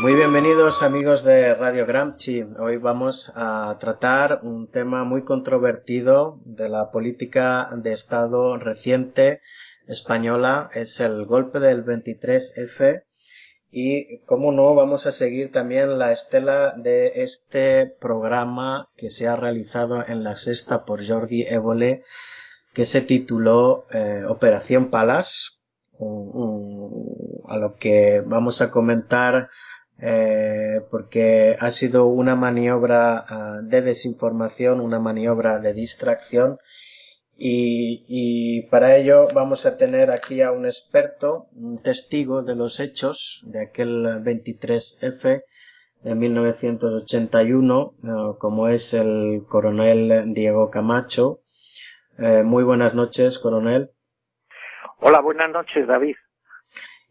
Muy bienvenidos amigos de Radio Gramsci. Hoy vamos a tratar un tema muy controvertido de la política de Estado reciente española. Es el golpe del 23F y, como no, vamos a seguir también la estela de este programa que se ha realizado en La Sexta por Jordi Évole, que se tituló Operación Palas, a lo que vamos a comentar porque ha sido una maniobra de desinformación, una maniobra de distracción y para ello vamos a tener aquí a un experto, un testigo de los hechos de aquel 23F de 1981, como es el coronel Diego Camacho. Muy buenas noches, coronel. Hola, buenas noches, David.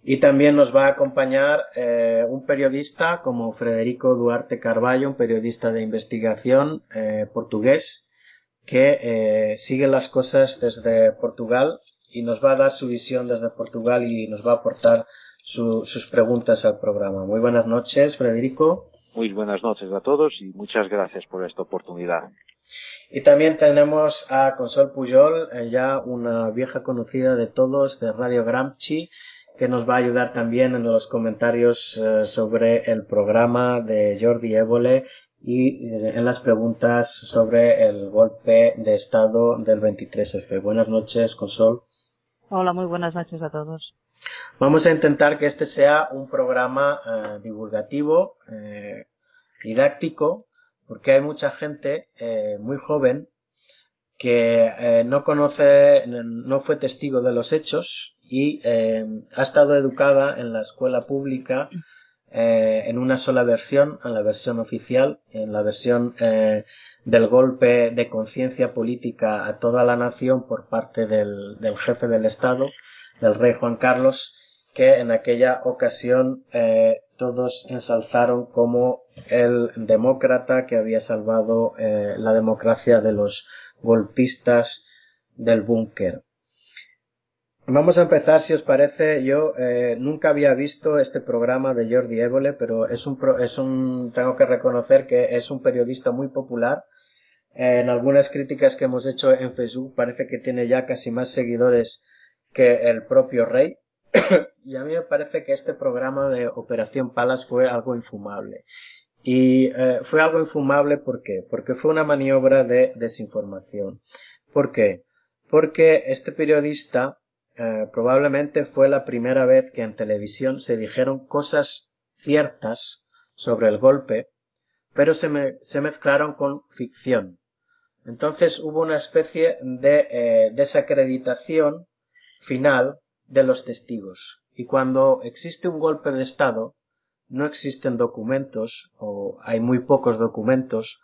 Y también nos va a acompañar un periodista como Frederico Duarte Carballo, un periodista de investigación portugués que sigue las cosas desde Portugal y nos va a dar su visión desde Portugal y nos va a aportar sus preguntas al programa. Muy buenas noches, Frederico. Muy buenas noches a todos y muchas gracias por esta oportunidad. Y también tenemos a Consol Pujol, ya una vieja conocida de todos de Radio Gramsci, que nos va a ayudar también en los comentarios sobre el programa de Jordi Évole y en las preguntas sobre el golpe de Estado del 23F. Buenas noches, Consol. Hola, muy buenas noches a todos. Vamos a intentar que este sea un programa divulgativo, didáctico, porque hay mucha gente muy joven que no conoce, no fue testigo de los hechos y ha estado educada en la escuela pública en una sola versión, en la versión oficial, en la versión del golpe de conciencia política a toda la nación por parte del jefe del Estado, del rey Juan Carlos, que en aquella ocasión todos ensalzaron como el demócrata que había salvado la democracia de los golpistas del búnker. Vamos a empezar, si os parece. Yo nunca había visto este programa de Jordi Évole, pero tengo que reconocer que es un periodista muy popular. En algunas críticas que hemos hecho en Facebook parece que tiene ya casi más seguidores que el propio rey. Y a mí me parece que este programa de Operación Palas fue algo infumable. Y fue algo infumable, ¿por qué? Porque fue una maniobra de desinformación. ¿Por qué? Porque este periodista probablemente fue la primera vez que en televisión se dijeron cosas ciertas sobre el golpe, pero se mezclaron con ficción. Entonces hubo una especie de desacreditación final de los testigos. Y cuando existe un golpe de Estado, no existen documentos, o hay muy pocos documentos,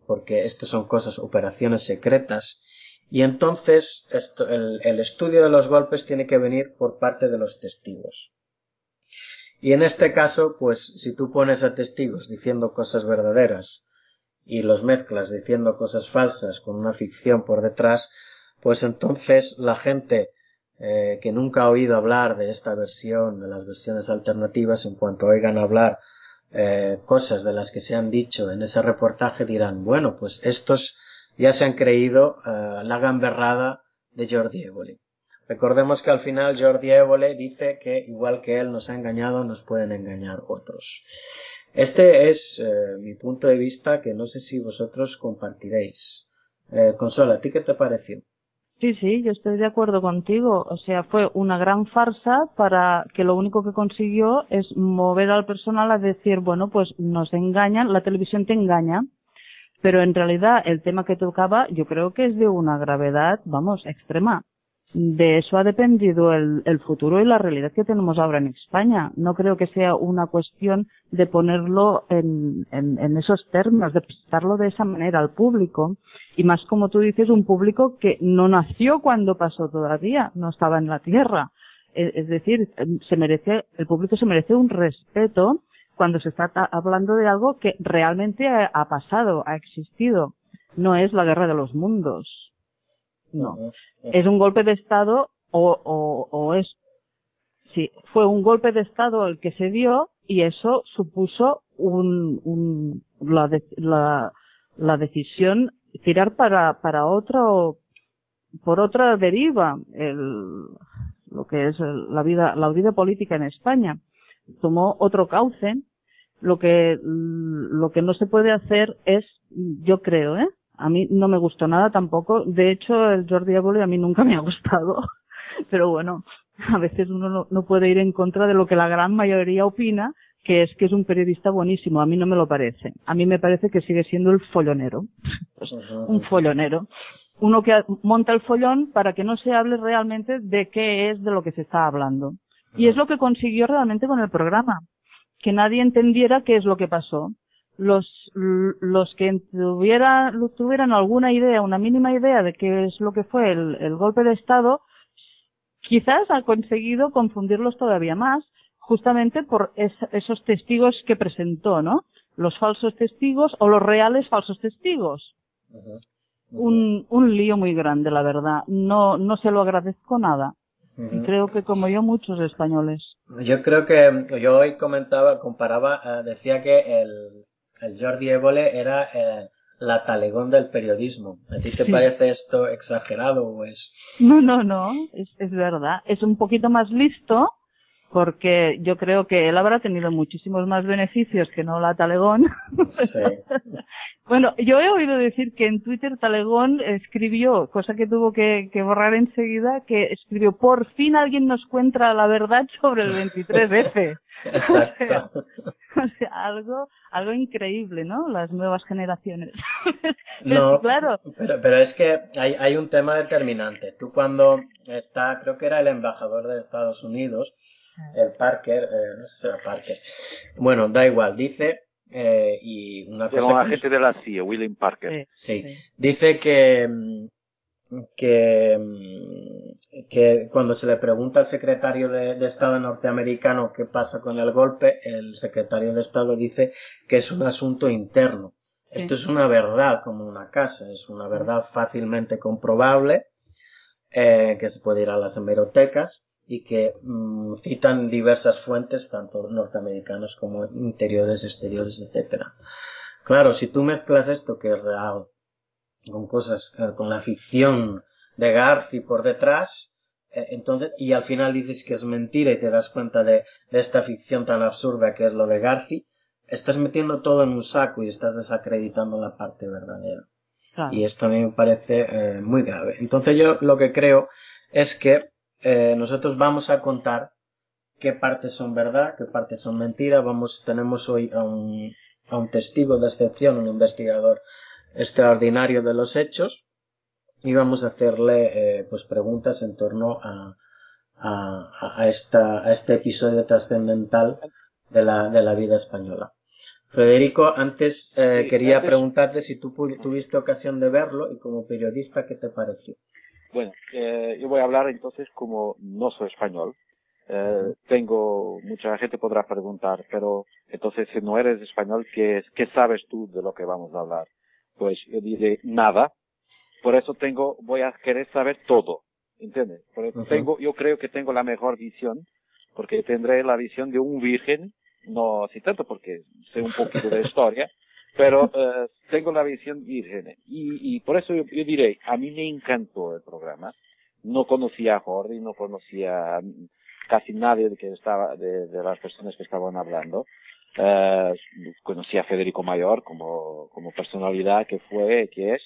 porque estas son cosas, operaciones secretas, y entonces el estudio de los golpes tiene que venir por parte de los testigos. Y en este caso, pues si tú pones a testigos diciendo cosas verdaderas y los mezclas diciendo cosas falsas con una ficción por detrás, pues entonces la gente que nunca ha oído hablar de esta versión, de las versiones alternativas, en cuanto oigan hablar cosas de las que se han dicho en ese reportaje, dirán, bueno, pues estos ya se han creído la gamberrada de Jordi Évole. Recordemos que al final Jordi Évole dice que igual que él nos ha engañado, nos pueden engañar otros. Este es mi punto de vista, que no sé si vosotros compartiréis. Consuelo, ¿a ti qué te pareció? Sí, yo estoy de acuerdo contigo. O sea, fue una gran farsa para que lo único que consiguió es mover al personal a decir, bueno, pues nos engañan, la televisión te engaña. Pero en realidad el tema que tocaba yo creo que es de una gravedad, vamos, extrema. De eso ha dependido el futuro y la realidad que tenemos ahora en España. No creo que sea una cuestión de ponerlo en esos términos, de presentarlo de esa manera al público. Y más, como tú dices, un público que no nació cuando pasó todavía, no estaba en la tierra. Es decir, el público se merece un respeto cuando se está hablando de algo que realmente ha pasado, ha existido. No es la guerra de los mundos. No. Es un golpe de Estado o es Sí, fue un golpe de Estado el que se dio y eso supuso la decisión tirar para por otra deriva, lo que es la vida política en España. Tomó otro cauce. Lo que no se puede hacer es, yo creo, a mí no me gustó nada tampoco. De hecho, el Jordi Évole a mí nunca me ha gustado. Pero bueno, a veces uno no puede ir en contra de lo que la gran mayoría opina, que es un periodista buenísimo. A mí no me lo parece. A mí me parece que sigue siendo el follonero. Pues, un follonero. Uno que monta el follón para que no se hable realmente de qué es de lo que se está hablando. Y es lo que consiguió realmente con el programa. Que nadie entendiera qué es lo que pasó. Los que tuvieran alguna idea, una mínima idea de qué es lo que fue el golpe de Estado, quizás ha conseguido confundirlos todavía más, justamente por esos testigos que presentó, ¿no? Los falsos testigos o los reales falsos testigos. Un lío muy grande, la verdad. No se lo agradezco nada. Y creo que como yo, muchos españoles. Yo creo que yo hoy comparaba, decía que el Jordi Évole era la talegón del periodismo. ¿A ti te parece esto exagerado o es? No, es verdad. Es un poquito más listo, porque yo creo que él habrá tenido muchísimos más beneficios que no la talegón. Sí. Bueno, yo he oído decir que en Twitter Talegón escribió, cosa que tuvo que borrar enseguida, que escribió: por fin alguien nos cuenta la verdad sobre el 23F. Exacto. O sea, algo increíble, ¿no? Las nuevas generaciones. No, claro. pero es que hay un tema determinante. Tú cuando creo que era el embajador de Estados Unidos, el Parker, no sé si era Parker. Bueno, da igual, dice, y una cosa. Era un agente de la CIA, William Parker. Sí. Dice que cuando se le pregunta al secretario de Estado norteamericano qué pasa con el golpe, el secretario de Estado dice que es un asunto interno. Esto es una verdad como una casa, es una verdad fácilmente comprobable, que se puede ir a las hemerotecas y que citan diversas fuentes, tanto norteamericanas como interiores, exteriores, etcétera. Claro, si tú mezclas esto que es real con cosas, con la ficción de Garci por detrás, entonces, y al final dices que es mentira y te das cuenta de esta ficción tan absurda que es lo de Garci, estás metiendo todo en un saco y estás desacreditando la parte verdadera. Claro. Y esto a mí me parece muy grave. Entonces yo lo que creo es que nosotros vamos a contar qué partes son verdad, qué partes son mentira. Tenemos hoy a un testigo de excepción, un investigador extraordinario de los hechos, y vamos a hacerle pues preguntas en torno a este episodio trascendental de la vida española. Federico, antes quería preguntarte si tú tuviste ocasión de verlo y como periodista, ¿qué te pareció? Bueno, yo voy a hablar entonces como no soy español. Mucha gente podrá preguntar, pero entonces si no eres español, ¿qué sabes tú de lo que vamos a hablar? Pues yo diré nada. Por eso voy a querer saber todo, ¿entiendes? Por eso yo creo que tengo la mejor visión, porque tendré la visión de un virgen, no así tanto porque sé un poquito de historia, pero tengo la visión virgen. Y por eso yo diré, a mí me encantó el programa. No conocía a Jordi, no conocía a casi nadie de las personas que estaban hablando. Conocí a Federico Mayor como personalidad que es,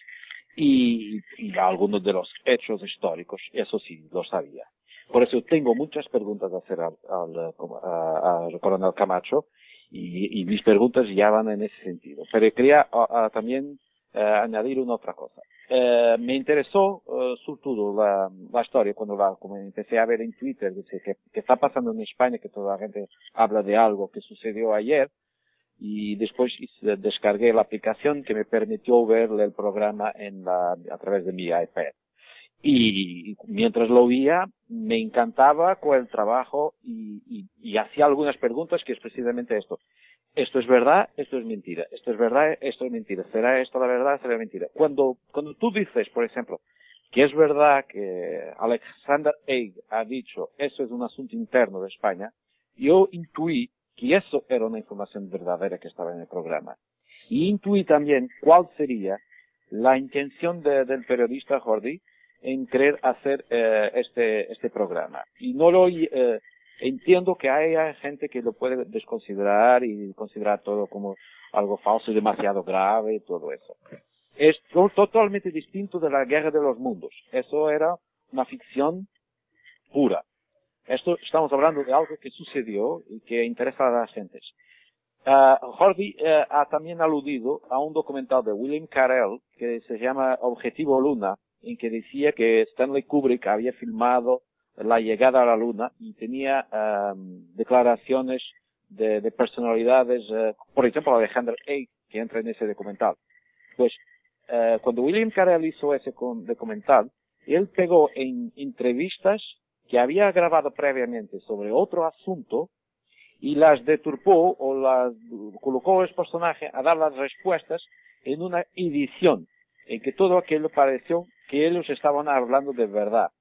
y algunos de los hechos históricos, eso sí, lo sabía. Por eso tengo muchas preguntas a hacer al coronel Camacho, y mis preguntas ya van en ese sentido. Pero quería también añadir una otra cosa. Me interesó sobre todo la historia cuando como empecé a ver en Twitter que está pasando en España, que toda la gente habla de algo que sucedió ayer, y después descargué la aplicación que me permitió ver el programa a través de mi iPad. Y mientras lo veía, me encantaba con el trabajo y hacía algunas preguntas, que es precisamente esto. Esto es verdad, esto es mentira. Esto es verdad, esto es mentira. ¿Será esto la verdad, será mentira? Cuando tú dices, por ejemplo, que es verdad que Alexander Haig ha dicho eso es un asunto interno de España, yo intuí que eso era una información verdadera que estaba en el programa. Y intuí también cuál sería la intención del periodista Jordi en querer hacer este programa. Y no lo entiendo que haya gente que lo puede desconsiderar y considerar todo como algo falso y demasiado grave y todo eso. Es totalmente distinto de la Guerra de los Mundos. Eso era una ficción pura. Esto estamos hablando de algo que sucedió y que interesa a las gentes. Jordi ha también aludido a un documental de William Carell que se llama Objetivo Luna, en que decía que Stanley Kubrick había filmado la llegada a la Luna y tenía declaraciones de personalidades, por ejemplo Alexander Haig, que entra en ese documental. Pues cuando William Carell hizo ese documental, él pegó en entrevistas que había grabado previamente sobre otro asunto y las deturpó o las colocó el personaje a dar las respuestas en una edición en que todo aquello pareció que ellos estaban hablando de verdad.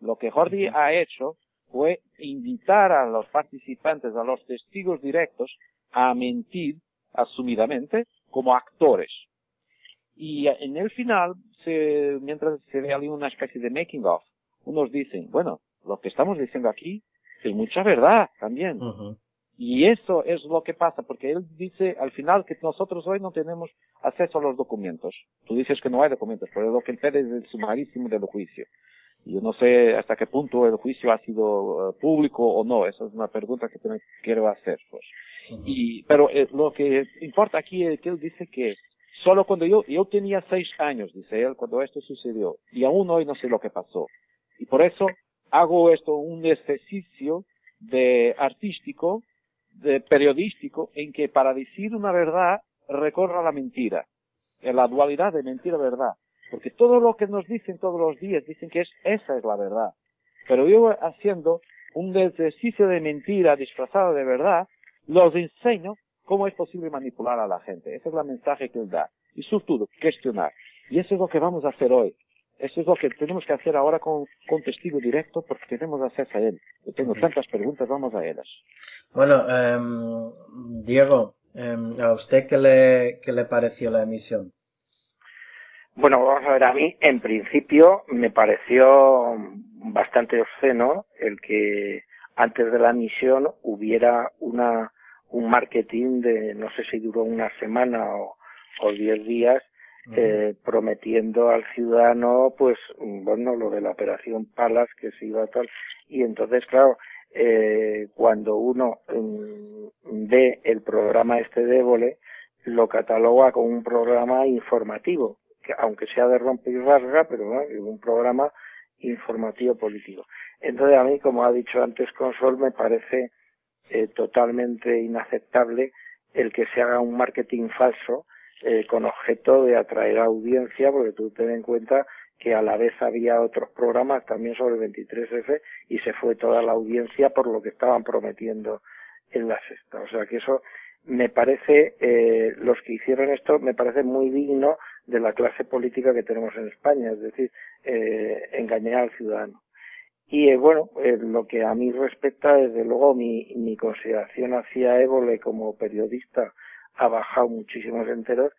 Lo que Jordi ha hecho fue invitar a los participantes, a los testigos directos, a mentir asumidamente como actores. Y en el final, mientras se ve una especie de making of, unos dicen, bueno, lo que estamos diciendo aquí es mucha verdad también. Y eso es lo que pasa, porque él dice al final que nosotros hoy no tenemos acceso a los documentos. Tú dices que no hay documentos, pero lo que impide es el sumarísimo del juicio. Yo no sé hasta qué punto el juicio ha sido público o no. Esa es una pregunta que quiero hacer. Pues. Pero lo que importa aquí es que él dice que solo cuando yo tenía 6 años, dice él, cuando esto sucedió, y aún hoy no sé lo que pasó. Y por eso hago esto un ejercicio de artístico, de periodístico, en que para decir una verdad recorra la mentira, en la dualidad de mentira-verdad. Porque todo lo que nos dicen todos los días, dicen que esa es la verdad. Pero yo haciendo un ejercicio de mentira disfrazado de verdad, los enseño cómo es posible manipular a la gente. Ese es el mensaje que él da. Y sobre todo, cuestionar. Y eso es lo que vamos a hacer hoy. Eso es lo que tenemos que hacer ahora con testigo directo, porque tenemos acceso a él. Yo tengo tantas preguntas, vamos a ellas. Bueno, Diego, ¿a usted qué le pareció la emisión? Bueno, vamos a ver, a mí en principio me pareció bastante obsceno el que antes de la emisión hubiera un marketing de, no sé si duró una semana o 10 días, prometiendo al ciudadano, pues, bueno, lo de la operación Palas, que se iba a tal, y entonces, claro, cuando uno ve el programa este de Évole, lo cataloga como un programa informativo, que aunque sea de rompe y rasga, pero bueno, es un programa informativo político. Entonces a mí, como ha dicho antes Consol, me parece totalmente inaceptable el que se haga un marketing falso con objeto de atraer audiencia, porque tú ten en cuenta que a la vez había otros programas también sobre el 23F y se fue toda la audiencia por lo que estaban prometiendo en la sexta. O sea que eso me parece, los que hicieron esto, me parece muy digno de la clase política que tenemos en España, es decir, engañar al ciudadano. Y bueno, lo que a mí respecta, desde luego mi consideración hacia Évole como periodista ha bajado muchísimos enteros,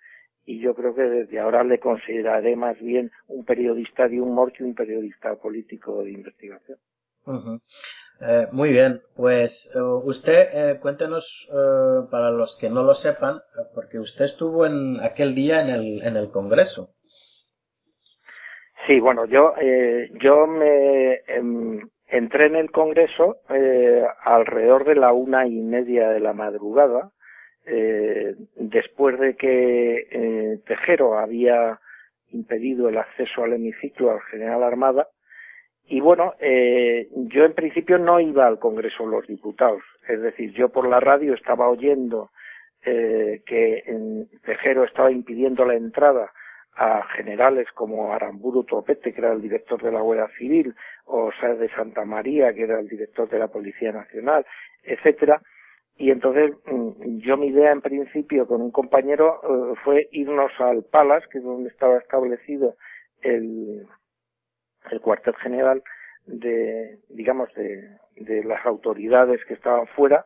y yo creo que desde ahora le consideraré más bien un periodista de humor que un periodista político de investigación. Muy bien, pues usted cuéntenos, para los que no lo sepan, porque usted estuvo en aquel día en el Congreso. Sí, bueno, yo me entré en el Congreso alrededor de la 1:30 de la madrugada, después de que Tejero había impedido el acceso al hemiciclo al general Armada. Y bueno, yo en principio no iba al Congreso de los Diputados, es decir, yo por la radio estaba oyendo que Tejero estaba impidiendo la entrada a generales como Aramburu Topete, que era el director de la Guardia Civil, o Sáez de Santa María, que era el director de la Policía Nacional, etcétera. Y entonces yo mi idea en principio con un compañero fue irnos al Palace, que es donde estaba establecido el el cuartel general de las autoridades que estaban fuera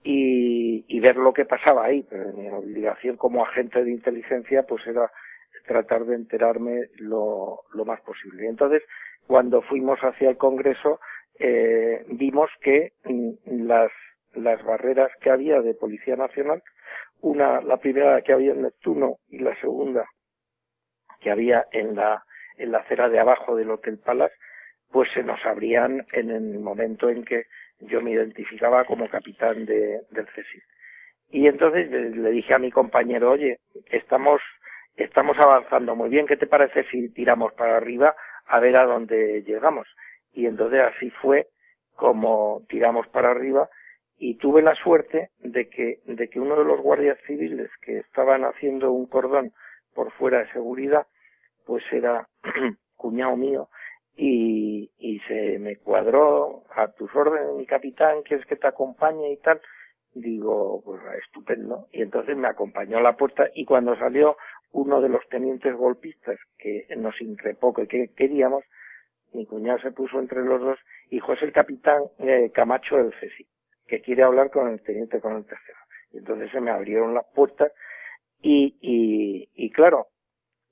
y ver lo que pasaba ahí. Pero mi obligación como agente de inteligencia pues era tratar de enterarme lo más posible. Y entonces, cuando fuimos hacia el Congreso, vimos que las barreras que había de Policía Nacional, la primera que había en Neptuno y la segunda que había en la acera de abajo del Hotel Palace, pues se nos abrían en el momento en que yo me identificaba como capitán del CSIC. Y entonces le dije a mi compañero, oye, estamos avanzando muy bien, ¿qué te parece si tiramos para arriba a ver a dónde llegamos? Y entonces así fue como tiramos para arriba, y tuve la suerte de que uno de los guardias civiles que estaban haciendo un cordón por fuera de seguridad, pues era cuñado mío, y se me cuadró: a tus órdenes, mi capitán, ¿quieres que te acompañe y tal? Digo, pues estupendo. Y entonces me acompañó a la puerta, y cuando salió uno de los tenientes golpistas que nos increpó que queríamos, mi cuñado se puso entre los dos y dijo: es el capitán Camacho del CSI, que quiere hablar con el teniente coronel Tejero. Y entonces se me abrieron las puertas y claro,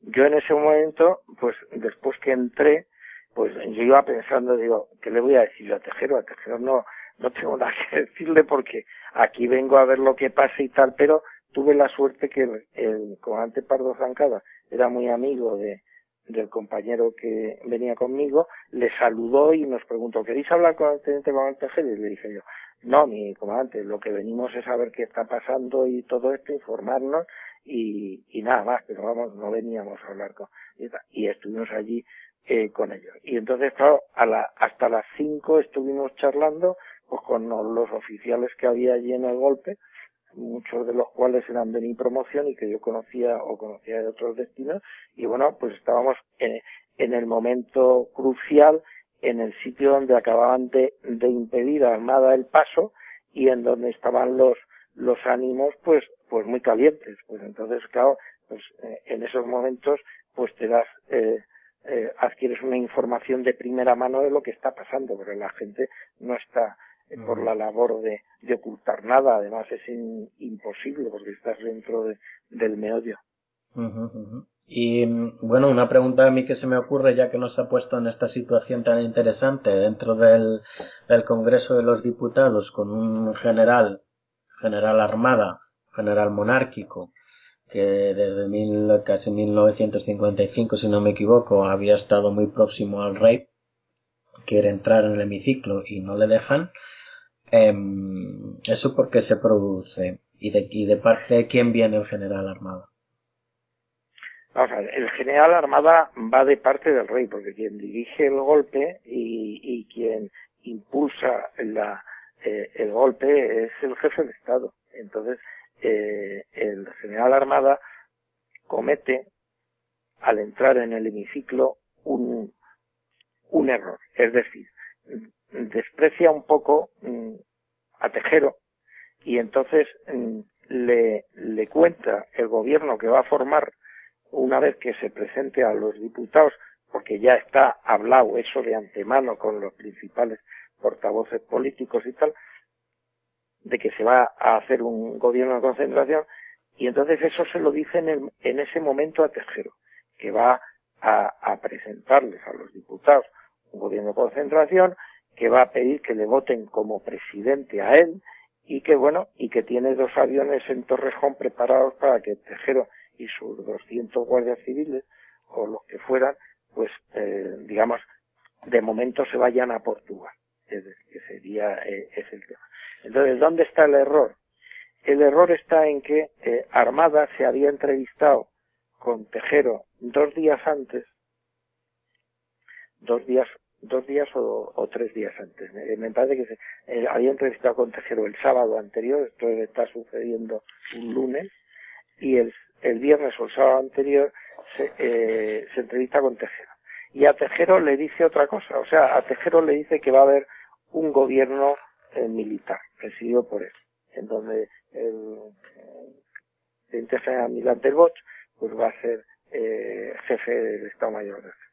yo en ese momento, pues después que entré, pues yo iba pensando, digo, ¿qué le voy a decir a Tejero? A Tejero no tengo nada que decirle, porque aquí vengo a ver lo que pasa y tal. Pero tuve la suerte que el comandante Pardo Zancada era muy amigo del compañero que venía conmigo, le saludó y nos preguntó: ¿queréis hablar con el teniente coronel Tejero? Y le dije yo: no, mi comandante, lo que venimos es saber qué está pasando y todo esto, informarnos y nada más, pero vamos, no veníamos a hablar y estuvimos allí con ellos. Y entonces, claro, hasta las 5 estuvimos charlando pues con los oficiales que había allí en el golpe, muchos de los cuales eran de mi promoción y que yo conocía de otros destinos. Y bueno, pues estábamos en el momento crucial, en el sitio donde acababan de impedir a Armada el paso, y en donde estaban los ánimos pues muy calientes. Pues entonces, claro, pues en esos momentos pues te das adquieres una información de primera mano de lo que está pasando, pero la gente no está por la labor de ocultar nada. Además es imposible, porque estás dentro del meollo. Y bueno, una pregunta a mí que se me ocurre, ya que nos ha puesto en esta situación tan interesante dentro del Congreso de los Diputados, con un general Armada, general monárquico, que desde casi 1955, si no me equivoco, había estado muy próximo al rey, quiere entrar en el hemiciclo y no le dejan. ¿Eso por qué se produce? ¿Y de parte de quién viene el general Armada? Vamos a ver, el general Armada va de parte del rey, porque quien dirige el golpe y quien impulsa el golpe es el jefe de Estado. Entonces, el general Armada comete, al entrar en el hemiciclo, un error. Es decir, desprecia un poco a Tejero, y entonces le cuenta el gobierno que va a formar una vez que se presente a los diputados, porque ya está hablado eso de antemano con los principales portavoces políticos y tal, de que se va a hacer un gobierno de concentración. Y entonces eso se lo dice en ese momento a Tejero, que va a presentarles a los diputados un gobierno de concentración, que va a pedir que le voten como presidente a él, y que tiene 2 aviones en Torrejón preparados para que Tejero y sus 200 guardias civiles, o los que fueran, pues digamos, de momento se vayan a Portugal. Es decir, que sería es el tema. Entonces, ¿dónde está el error? El error está en que Armada se había entrevistado con Tejero 2 días antes, 2 días o 3 días antes. Me parece que se había entrevistado con Tejero el sábado anterior. Esto está sucediendo un lunes, y el viernes o el sábado anterior se entrevista con Tejero. Y a Tejero le dice otra cosa. O sea, a Tejero le dice que va a haber un gobierno militar, presidido por él, en donde el teniente general Milán del Bosch pues va a ser jefe del Estado Mayor del Ejército.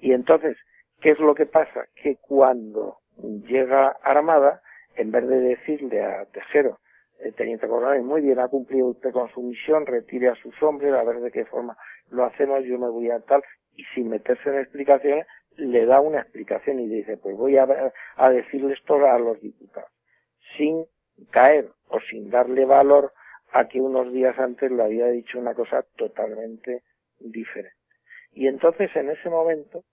Y entonces, ¿qué es lo que pasa? Que cuando llega Armada, en vez de decirle a Tejero, teniente coronel, muy bien, ha cumplido usted con su misión, retire a sus hombres, a ver de qué forma lo hacemos, yo me voy a tal, y sin meterse en explicaciones, le da una explicación y dice, pues voy a decirles todo a los diputados, sin caer o sin darle valor a que unos días antes le había dicho una cosa totalmente diferente. Y entonces en ese momento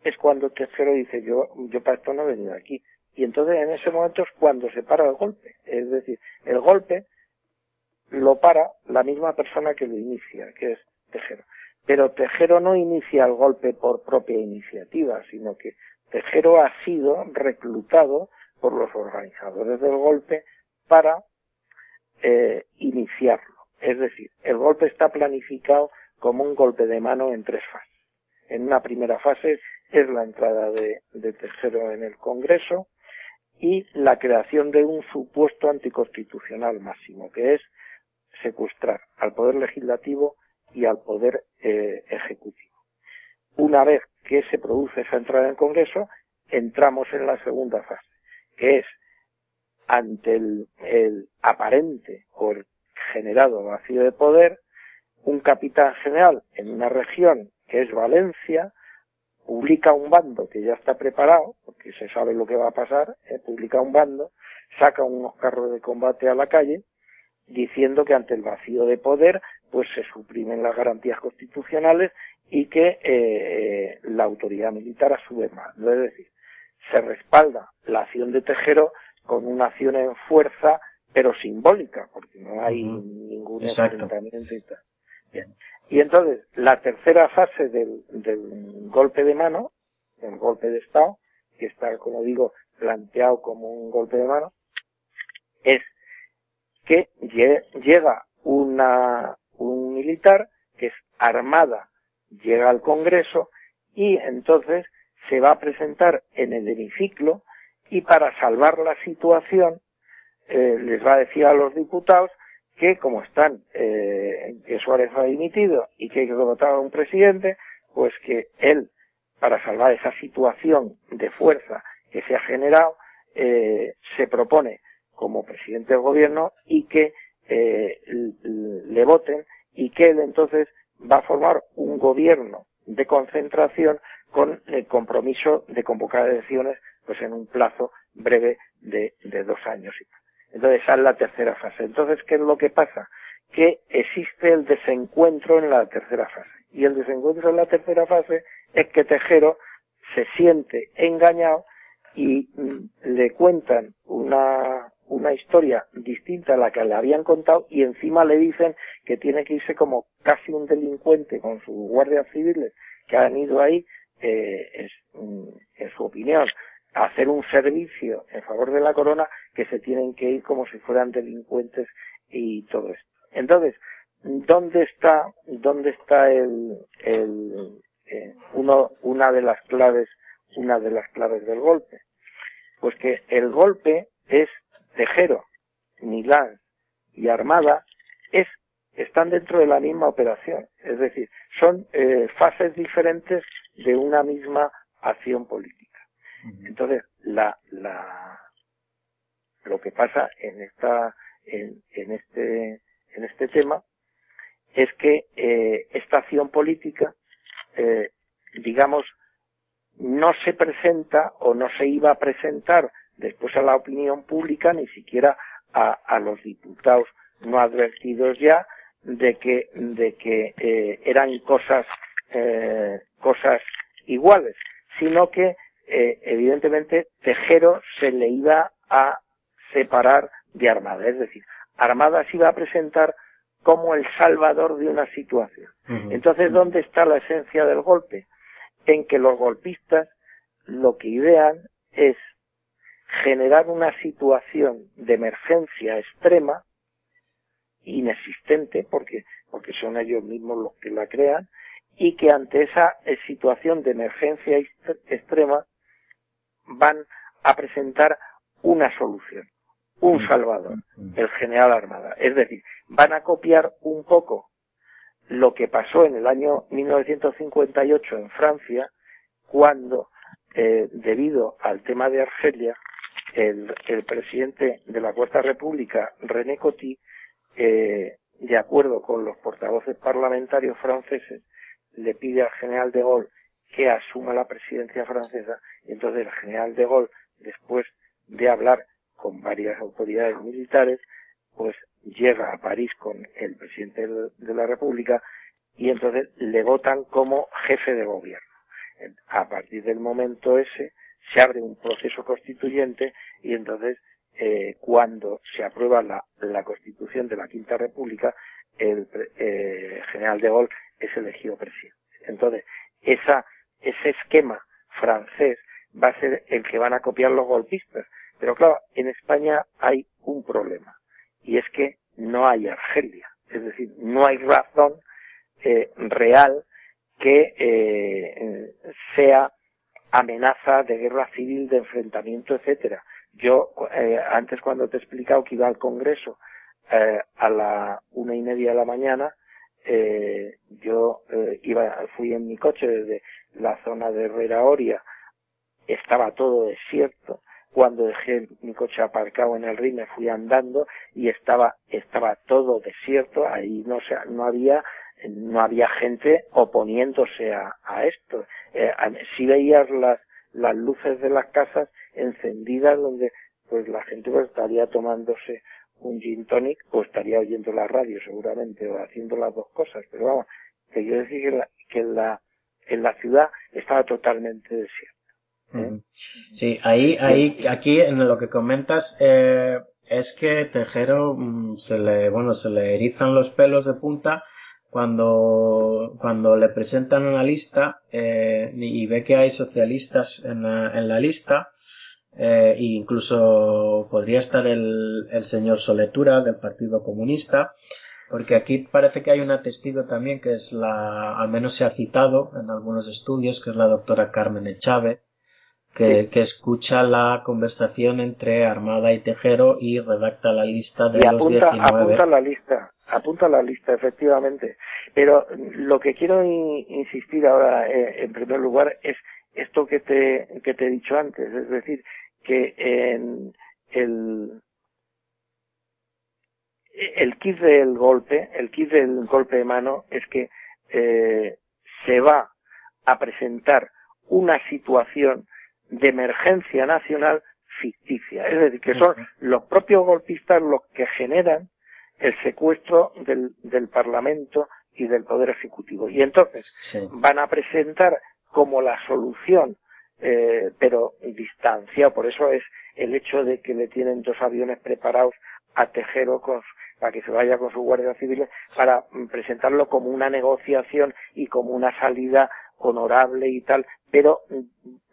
es cuando Tejero dice, yo para esto no he venido aquí. Y entonces en ese momento es cuando se para el golpe. Es decir, el golpe lo para la misma persona que lo inicia, que es Tejero. Pero Tejero no inicia el golpe por propia iniciativa, sino que Tejero ha sido reclutado por los organizadores del golpe para iniciarlo. Es decir, el golpe está planificado como un golpe de mano en 3 fases. En una primera fase es la entrada de Tejero en el Congreso y la creación de un supuesto anticonstitucional máximo, que es secuestrar al Poder Legislativo y al Poder Ejecutivo. Una vez que se produce esa entrada en el Congreso, entramos en la segunda fase, que es ante el aparente o el generado vacío de poder, un capitán general en una región que es Valencia, publica un bando que ya está preparado, porque se sabe lo que va a pasar, publica un bando, saca unos carros de combate a la calle, diciendo que ante el vacío de poder, pues se suprimen las garantías constitucionales y que la autoridad militar asume más. Es decir, se respalda la acción de Tejero con una acción en fuerza, pero simbólica, porque no hay ningún enfrentamiento y tal. Bien. Y entonces, la tercera fase del golpe de mano, el golpe de Estado, que está, como digo, planteado como un golpe de mano, es que llega un militar, que es Armada, llega al Congreso y entonces se va a presentar en el hemiciclo y para salvar la situación les va a decir a los diputados que como están, que Suárez ha dimitido y que hay que votar a un presidente, pues que él, para salvar esa situación de fuerza que se ha generado, se propone como presidente del gobierno y que le voten y que él entonces va a formar un gobierno de concentración con el compromiso de convocar elecciones pues en un plazo breve de 2 años. Entonces esa es la tercera fase. Entonces, ¿qué es lo que pasa? Que existe el desencuentro en la tercera fase. Y el desencuentro en la tercera fase es que Tejero se siente engañado y le cuentan una historia distinta a la que le habían contado y encima le dicen que tiene que irse como casi un delincuente con sus guardias civiles que han ido ahí, en su opinión, a hacer un servicio en favor de la corona, que se tienen que ir como si fueran delincuentes y todo esto. Entonces, ¿dónde está una de las claves del golpe? Pues que el golpe es Tejero, Milán y Armada están dentro de la misma operación, es decir, son fases diferentes de una misma acción política. Entonces, lo que pasa en este tema es que esta acción política, digamos, no se presenta o no se iba a presentar después a la opinión pública, ni siquiera a los diputados no advertidos ya de que eran cosas iguales, sino que evidentemente Tejero se le iba a separar de Armada, es decir, Armada se iba a presentar como el salvador de una situación. Entonces, ¿dónde está la esencia del golpe? En que los golpistas lo que idean es generar una situación de emergencia extrema, inexistente, porque son ellos mismos los que la crean, y que ante esa situación de emergencia extrema van a presentar una solución, un salvador, el general Armada. Es decir, van a copiar un poco lo que pasó en el año 1958 en Francia, cuando debido al tema de Argelia, el presidente de la Cuarta República, René Coty, de acuerdo con los portavoces parlamentarios franceses, le pide al general de Gaulle que asuma la presidencia francesa, y entonces el general de Gaulle, después de hablar con varias autoridades militares, pues llega a París con el presidente de la República y entonces le votan como jefe de gobierno. A partir del momento ese se abre un proceso constituyente y entonces cuando se aprueba la Constitución de la Quinta República, el general de Gaulle es elegido presidente. Entonces, ese esquema francés va a ser el que van a copiar los golpistas. Pero claro, en España hay un problema, y es que no hay Argelia. Es decir, no hay razón real que sea amenaza de guerra civil, de enfrentamiento, etcétera. Yo, antes cuando te he explicado que iba al Congreso a la 1:30 de la mañana, fui en mi coche desde la zona de Herrera Oria, estaba todo desierto. Cuando dejé mi coche aparcado en el Rin me fui andando y estaba todo desierto, ahí no había gente oponiéndose a esto. Sí veías las luces de las casas encendidas donde pues la gente pues estaría tomándose un gin tonic o estaría oyendo la radio seguramente o haciendo las dos cosas, pero vamos, que yo decía que en la ciudad estaba totalmente desierto. Sí, aquí en lo que comentas es que Tejero se le erizan los pelos de punta cuando le presentan una lista y ve que hay socialistas en la lista. Incluso podría estar el señor Soletura del Partido Comunista, porque aquí parece que hay una testigo también que es al menos se ha citado en algunos estudios, que es la doctora Carmen Echave, que escucha la conversación entre Armada y Tejero y redacta la lista de los 19. Apunta la lista, efectivamente. Pero lo que quiero insistir ahora, en primer lugar, es esto que te he dicho antes, es decir, que el kit del golpe de mano es que se va a presentar una situación de emergencia nacional ficticia, es decir, que son los propios golpistas los que generan el secuestro del Parlamento y del Poder Ejecutivo. Y entonces van a presentar como la solución, pero distanciado, por eso es el hecho de que le tienen 2 aviones preparados a Tejero para que se vaya con sus guardias civiles, para presentarlo como una negociación y como una salida honorable y tal, pero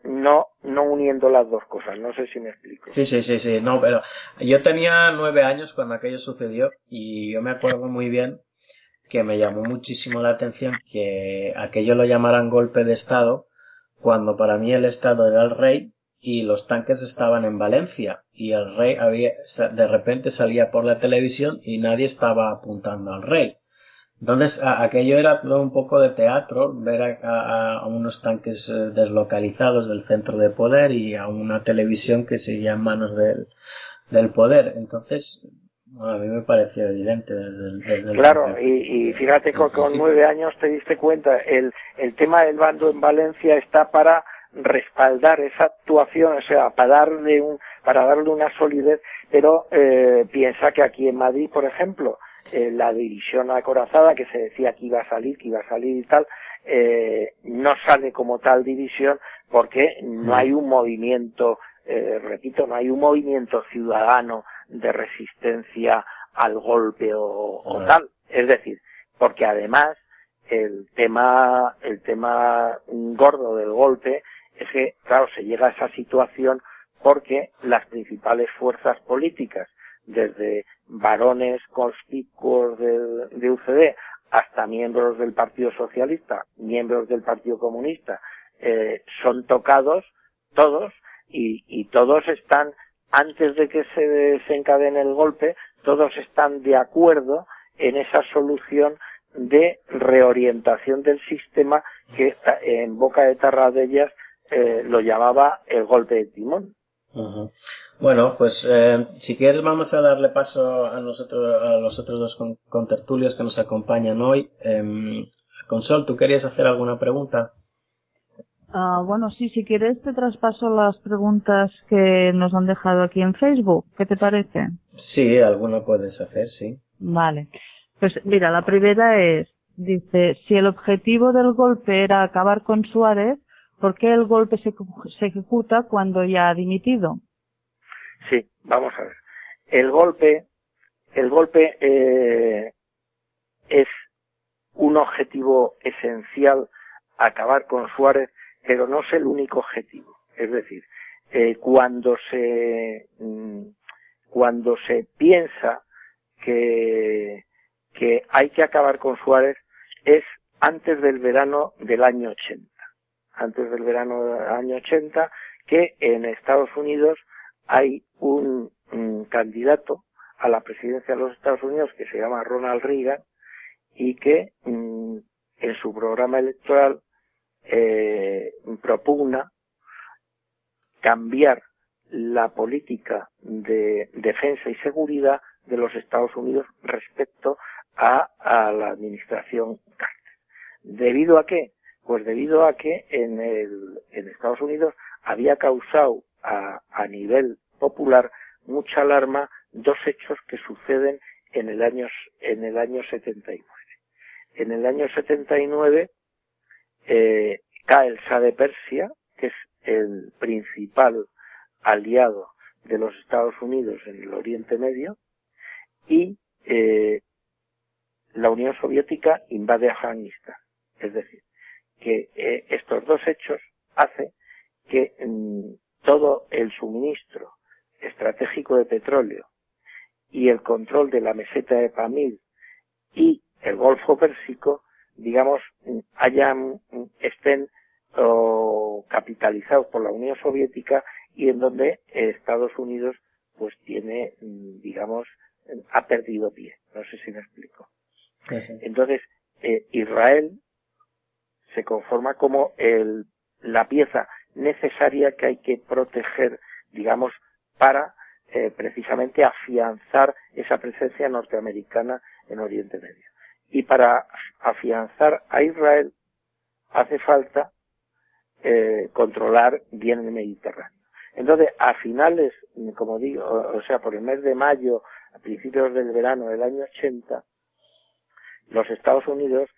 no uniendo las dos cosas. No sé si me explico. Sí, no, pero yo tenía 9 años cuando aquello sucedió y yo me acuerdo muy bien que me llamó muchísimo la atención que aquello lo llamaran golpe de Estado, cuando para mí el Estado era el rey y los tanques estaban en Valencia y el rey de repente salía por la televisión y nadie estaba apuntando al rey. Entonces aquello era todo un poco de teatro, ver a unos tanques deslocalizados del centro de poder y a una televisión que seguía en manos del poder. Entonces, bueno, a mí me pareció evidente desde claro, y fíjate que con 9 años te diste cuenta, el tema del bando en Valencia está para respaldar esa actuación, o sea, para darle una solidez, pero piensa que aquí en Madrid, por ejemplo, la división acorazada, que se decía que iba a salir y tal, no sale como tal división porque no hay un movimiento, no hay un movimiento ciudadano de resistencia al golpe o tal. Es decir, porque además el tema gordo del golpe es que, claro, se llega a esa situación porque las principales fuerzas políticas, desde varones conspicuos de UCD hasta miembros del Partido Socialista, miembros del Partido Comunista, son tocados todos y todos están, antes de que se desencadene el golpe, todos están de acuerdo en esa solución de reorientación del sistema que en boca de Tarradellas lo llamaba el golpe de timón. Ujú. Bueno, pues si quieres vamos a darle paso a los otros dos contertulios que nos acompañan hoy. Consol, ¿tú querías hacer alguna pregunta? Bueno, sí, si quieres te traspaso las preguntas que nos han dejado aquí en Facebook. ¿Qué te parece? Sí, alguna puedes hacer, sí. Vale. Pues mira, la primera dice, si el objetivo del golpe era acabar con Suárez, ¿por qué el golpe se ejecuta cuando ya ha dimitido? Sí, vamos a ver. El golpe es un objetivo esencial, acabar con Suárez, pero no es el único objetivo. Es decir, cuando se piensa que hay que acabar con Suárez es antes del verano del año 80. Antes del verano del año 80, que en Estados Unidos hay un candidato a la presidencia de los Estados Unidos que se llama Ronald Reagan y que en su programa electoral propugna cambiar la política de defensa y seguridad de los Estados Unidos respecto a la administración Carter. ¿Debido a qué? Pues debido a que en Estados Unidos había causado a nivel popular mucha alarma dos hechos que suceden en el año 79. En el año 79 cae el Shah de Persia, que es el principal aliado de los Estados Unidos en el Oriente Medio, y la Unión Soviética invade Afganistán. Es decir, que estos dos hechos hacen que todo el suministro estratégico de petróleo y el control de la meseta de Pamir y el Golfo Pérsico, digamos, estén capitalizados por la Unión Soviética y en donde Estados Unidos pues tiene, digamos, ha perdido pie. No sé si me explico. Sí. Entonces, Israel se conforma como la pieza necesaria que hay que proteger, digamos, para precisamente afianzar esa presencia norteamericana en Oriente Medio. Y para afianzar a Israel hace falta controlar bien el Mediterráneo. Entonces, a finales, como digo, o sea, por el mes de mayo, a principios del verano del año 80, los Estados Unidos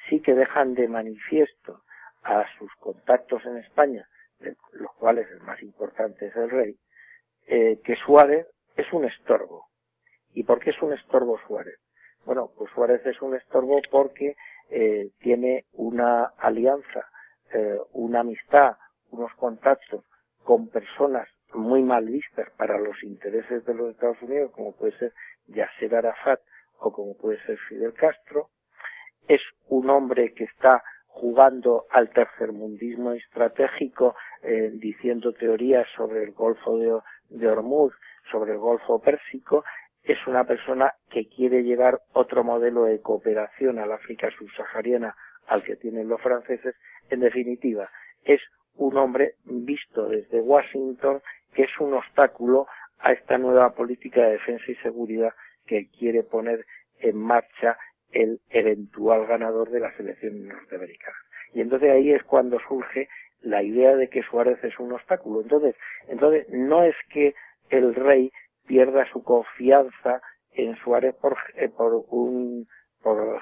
sí que dejan de manifiesto a sus contactos en España, de los cuales el más importante es el rey, que Suárez es un estorbo. ¿Y por qué es un estorbo Suárez? Bueno, pues Suárez es un estorbo porque tiene una alianza, una amistad, unos contactos con personas muy mal vistas para los intereses de los Estados Unidos, como puede ser Yasser Arafat o como puede ser Fidel Castro. Es un hombre que está jugando al tercermundismo estratégico, diciendo teorías sobre el Golfo de Hormuz, sobre el Golfo Pérsico. Es una persona que quiere llevar otro modelo de cooperación al África subsahariana al que tienen los franceses. En definitiva, es un hombre visto desde Washington que es un obstáculo a esta nueva política de defensa y seguridad que quiere poner en marcha el eventual ganador de las elecciones norteamericanas. Y entonces ahí es cuando surge la idea de que Suárez es un obstáculo. Entonces no es que el rey pierda su confianza en Suárez por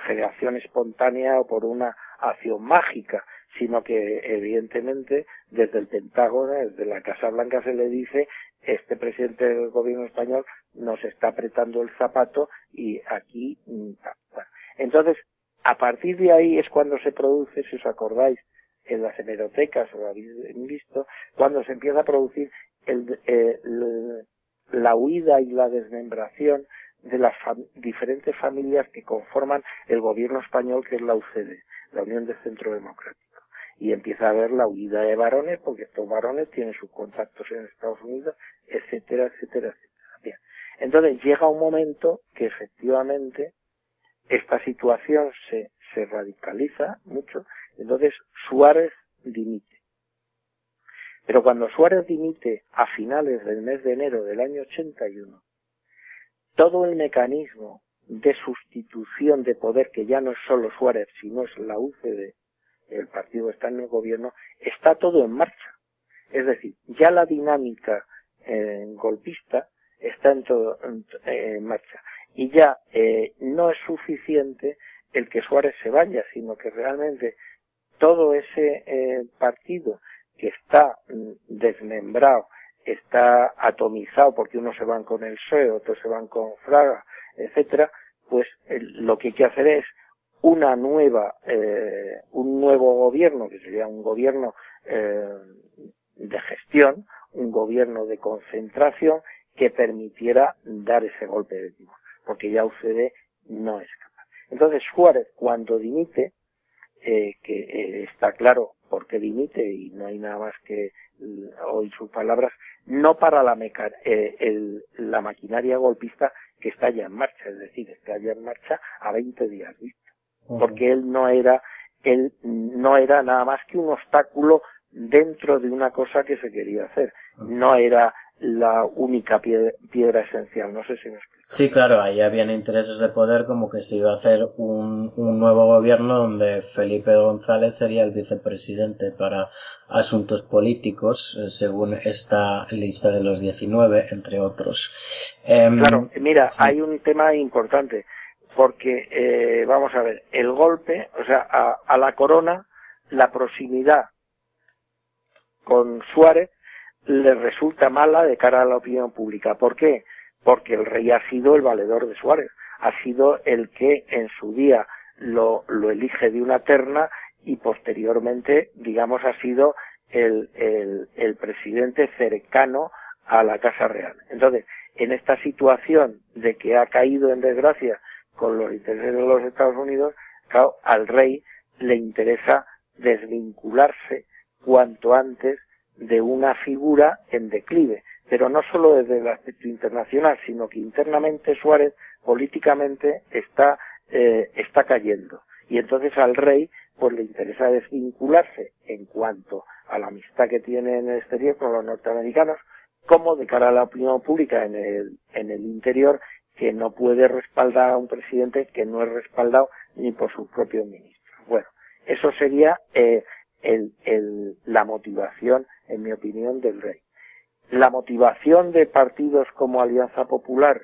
generación espontánea o por una acción mágica, sino que evidentemente desde el Pentágono, desde la Casa Blanca se le dice: este presidente del gobierno español nos está apretando el zapato y aquí, bueno. Entonces, a partir de ahí es cuando se produce, si os acordáis, en las hemerotecas, o lo habéis visto, cuando se empieza a producir la huida y la desmembración de las diferentes familias que conforman el gobierno español, que es la UCD, la Unión del Centro Democrático. Y empieza a haber la huida de varones, porque estos varones tienen sus contactos en Estados Unidos, etcétera, etcétera, etcétera. Bien. Entonces llega un momento que efectivamente esta situación se radicaliza mucho. Entonces Suárez dimite. Pero cuando Suárez dimite a finales del mes de enero del año 81, todo el mecanismo de sustitución de poder, que ya no es solo Suárez, sino es la UCD, el partido que está en el gobierno, está todo en marcha. Es decir, ya la dinámica golpista está en marcha. Y ya no es suficiente el que Suárez se vaya, sino que realmente todo ese partido que está desmembrado, está atomizado, porque unos se van con el PSOE, otros se van con Fraga, etcétera, pues lo que hay que hacer es un nuevo gobierno, que sería un gobierno de gestión, un gobierno de concentración que permitiera dar ese golpe de timón, porque ya UCD no es capaz. Entonces Suárez, cuando dimite, que está claro por qué dimite y no hay nada más que oír sus palabras, no para la maquinaria golpista que está ya en marcha, es decir, está ya en marcha a 20 días vista, porque él no era nada más que un obstáculo dentro de una cosa que se quería hacer, no era la única piedra esencial, no sé si me explico. Sí, claro, ahí habían intereses de poder, como que se iba a hacer un nuevo gobierno donde Felipe González sería el vicepresidente para asuntos políticos, según esta lista de los 19, entre otros. Claro, mira, sí. Hay un tema importante, porque vamos a ver, el golpe, o sea, a la corona, la proximidad con Suárez le resulta mala de cara a la opinión pública. ¿Por qué? Porque el rey ha sido el valedor de Suárez, ha sido el que en su día lo elige de una terna y posteriormente, digamos, ha sido el presidente cercano a la Casa Real. Entonces, en esta situación de que ha caído en desgracia con los intereses de los Estados Unidos, claro, al rey le interesa desvincularse cuanto antes de una figura en declive, pero no solo desde el aspecto internacional, sino que internamente Suárez políticamente está cayendo, y entonces al rey pues le interesa desvincularse en cuanto a la amistad que tiene en el exterior con los norteamericanos, como de cara a la opinión pública en el interior, que no puede respaldar a un presidente que no es respaldado ni por sus propios ministros. Bueno, eso sería la motivación, en mi opinión, del rey. La motivación de partidos como Alianza Popular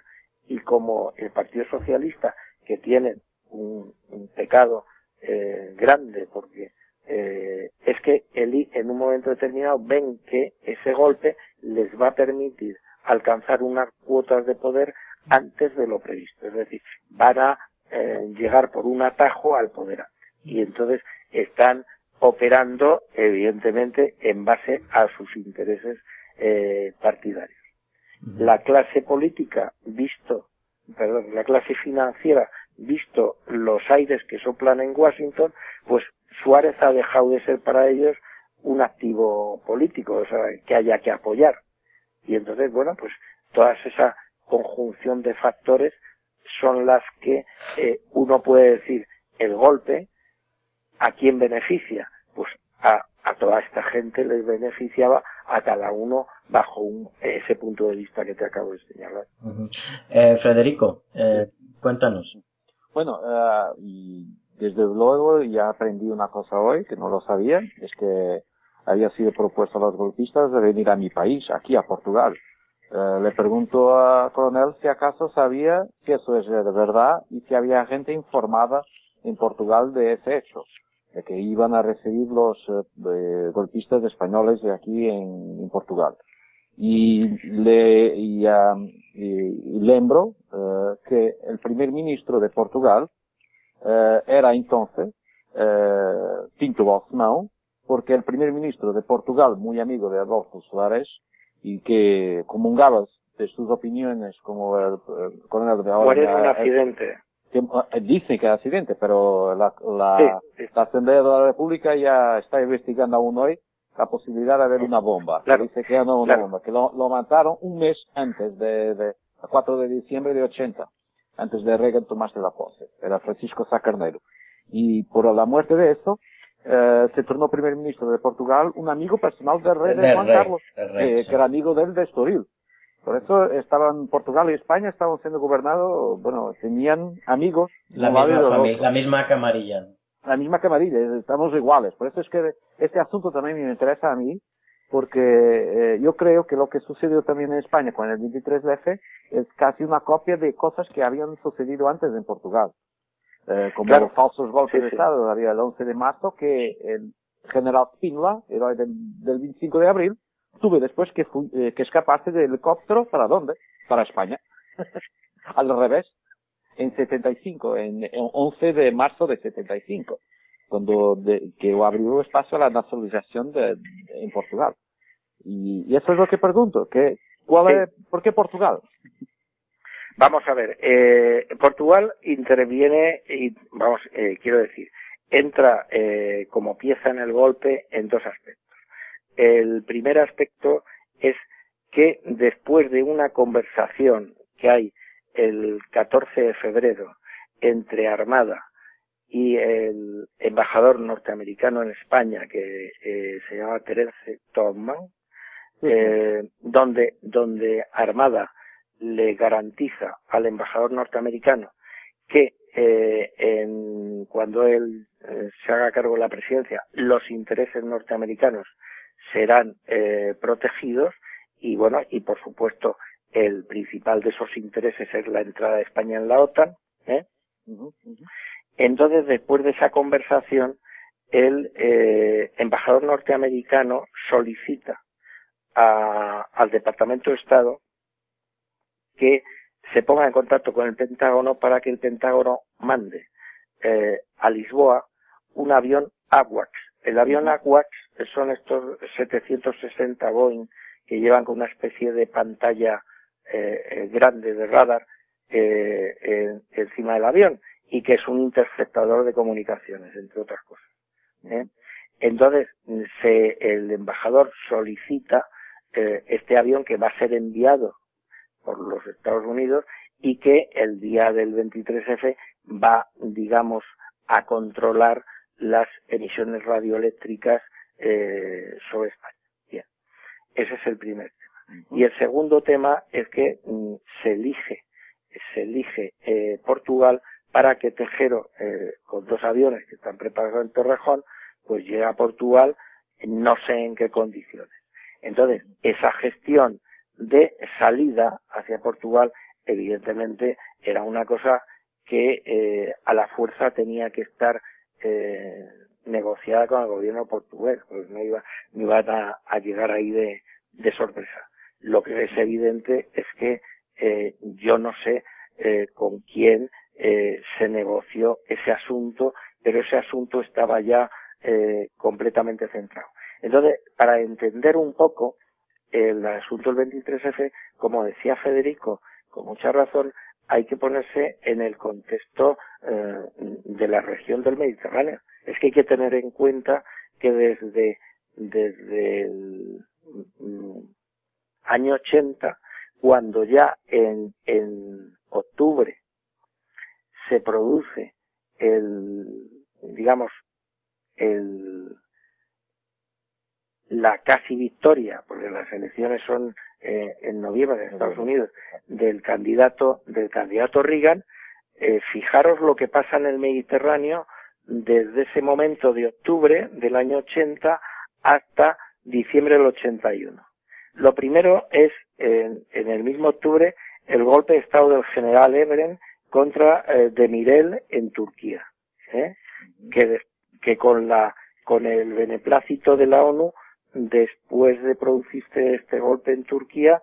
y como el Partido Socialista, que tienen un pecado grande, porque es que en un momento determinado ven que ese golpe les va a permitir alcanzar unas cuotas de poder antes de lo previsto, es decir, van a llegar por un atajo al poder antes, y entonces están operando evidentemente en base a sus intereses partidarios. La clase política, la clase financiera, visto los aires que soplan en Washington, pues Suárez ha dejado de ser para ellos un activo político, o sea, que haya que apoyar. Y entonces, bueno, pues toda esa conjunción de factores son las que uno puede decir, el golpe, ¿a quién beneficia? Pues a toda esta gente les beneficiaba, a cada uno bajo ese punto de vista que te acabo de señalar. Federico, cuéntanos. Bueno, y desde luego ya aprendí una cosa hoy que no lo sabía, es que había sido propuesto a los golpistas de venir a mi país, aquí a Portugal. Le pregunto a Coronel si acaso sabía si eso es de verdad y si había gente informada en Portugal de ese hecho, de que iban a recibir los golpistas españoles de aquí en Portugal. Y lembro que el primer ministro de Portugal era entonces Pinto Balsemão, porque el primer ministro de Portugal, muy amigo de Adolfo Suárez, y que comungaba de sus opiniones como el coronel de ahora. Muere en un accidente. Dicen que es accidente, pero la Asamblea de la República ya está investigando aún hoy la posibilidad de haber una bomba. Claro. Dice que no una bomba, que lo mataron un mes antes el 4 de diciembre de 80, antes de Reagan tomarse la pose. Era Francisco Sá Carneiro. Y por la muerte de esto, se tornó primer ministro de Portugal un amigo personal del rey de Del Juan rey, Carlos, sí. que era amigo de él de Estoril. Por eso estaban Portugal y España estaban siendo gobernados, bueno, tenían amigos de La un lado y misma del familia, otro. la misma camarilla. La misma camarilla, estamos iguales. Por eso es que este asunto también me interesa a mí, porque yo creo que lo que sucedió también en España con el 23F es casi una copia de cosas que habían sucedido antes en Portugal. Como Claro. falsos golpes Sí, de sí. Estado. Había el 11 de marzo que el general Spínola, héroe del 25 de abril, tuve después que escaparse del helicóptero, ¿para dónde? Para España. Al revés. En 75, en 11 de marzo de 75, que abrió espacio a la nacionalización en Portugal. Y eso es lo que pregunto, ¿por qué Portugal? Vamos a ver, Portugal interviene y, quiero decir, entra como pieza en el golpe en dos aspectos. El primer aspecto es que después de una conversación que hay el 14 de febrero entre Armada y el embajador norteamericano en España, que se llama Terence Tubman, donde Armada le garantiza al embajador norteamericano que cuando él se haga cargo de la presidencia, los intereses norteamericanos serán protegidos y bueno, y por supuesto el principal de esos intereses es la entrada de España en la OTAN. Entonces, después de esa conversación, el embajador norteamericano solicita al Departamento de Estado que se ponga en contacto con el Pentágono para que el Pentágono mande a Lisboa un avión AWACS. El avión AWACS son estos 760 Boeing que llevan con una especie de pantalla grande de radar encima del avión y que es un interceptador de comunicaciones, entre otras cosas. Entonces, el embajador solicita este avión que va a ser enviado por los Estados Unidos y que el día del 23F va, digamos, a controlar las emisiones radioeléctricas sobre España. Bien, ese es el primer tema. Y el segundo tema es que se elige Portugal para que Tejero, con dos aviones que están preparados en Torrejón, pues llegue a Portugal, no sé en qué condiciones. Entonces, esa gestión de salida hacia Portugal, evidentemente, era una cosa que a la fuerza tenía que estar negociada con el gobierno portugués, pues no iba a llegar ahí de sorpresa. Lo que es evidente es que yo no sé con quién se negoció ese asunto, pero ese asunto estaba ya completamente centrado. Entonces, para entender un poco el asunto del 23F, como decía Federico, con mucha razón, hay que ponerse en el contexto de la región del Mediterráneo. Es que hay que tener en cuenta que desde el año 80, cuando ya en octubre se produce la casi victoria, porque las elecciones son en noviembre en Estados Unidos, del candidato Reagan, fijaros lo que pasa en el Mediterráneo desde ese momento de octubre del año 80 hasta diciembre del 81. Lo primero es, en el mismo octubre, el golpe de Estado del general Evren contra Demirel en Turquía, que con el beneplácito de la ONU, después de producirse este golpe en Turquía,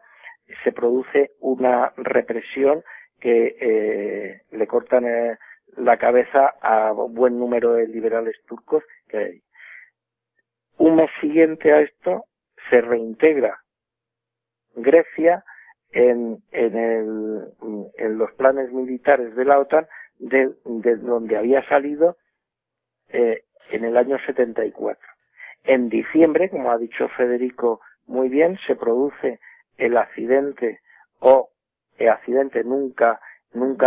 se produce una represión que le cortan la cabeza a un buen número de liberales turcos que hay. Un mes siguiente a esto se reintegra Grecia en los planes militares de la OTAN de donde había salido en el año 74. En diciembre, como ha dicho Federico muy bien, se produce el accidente nunca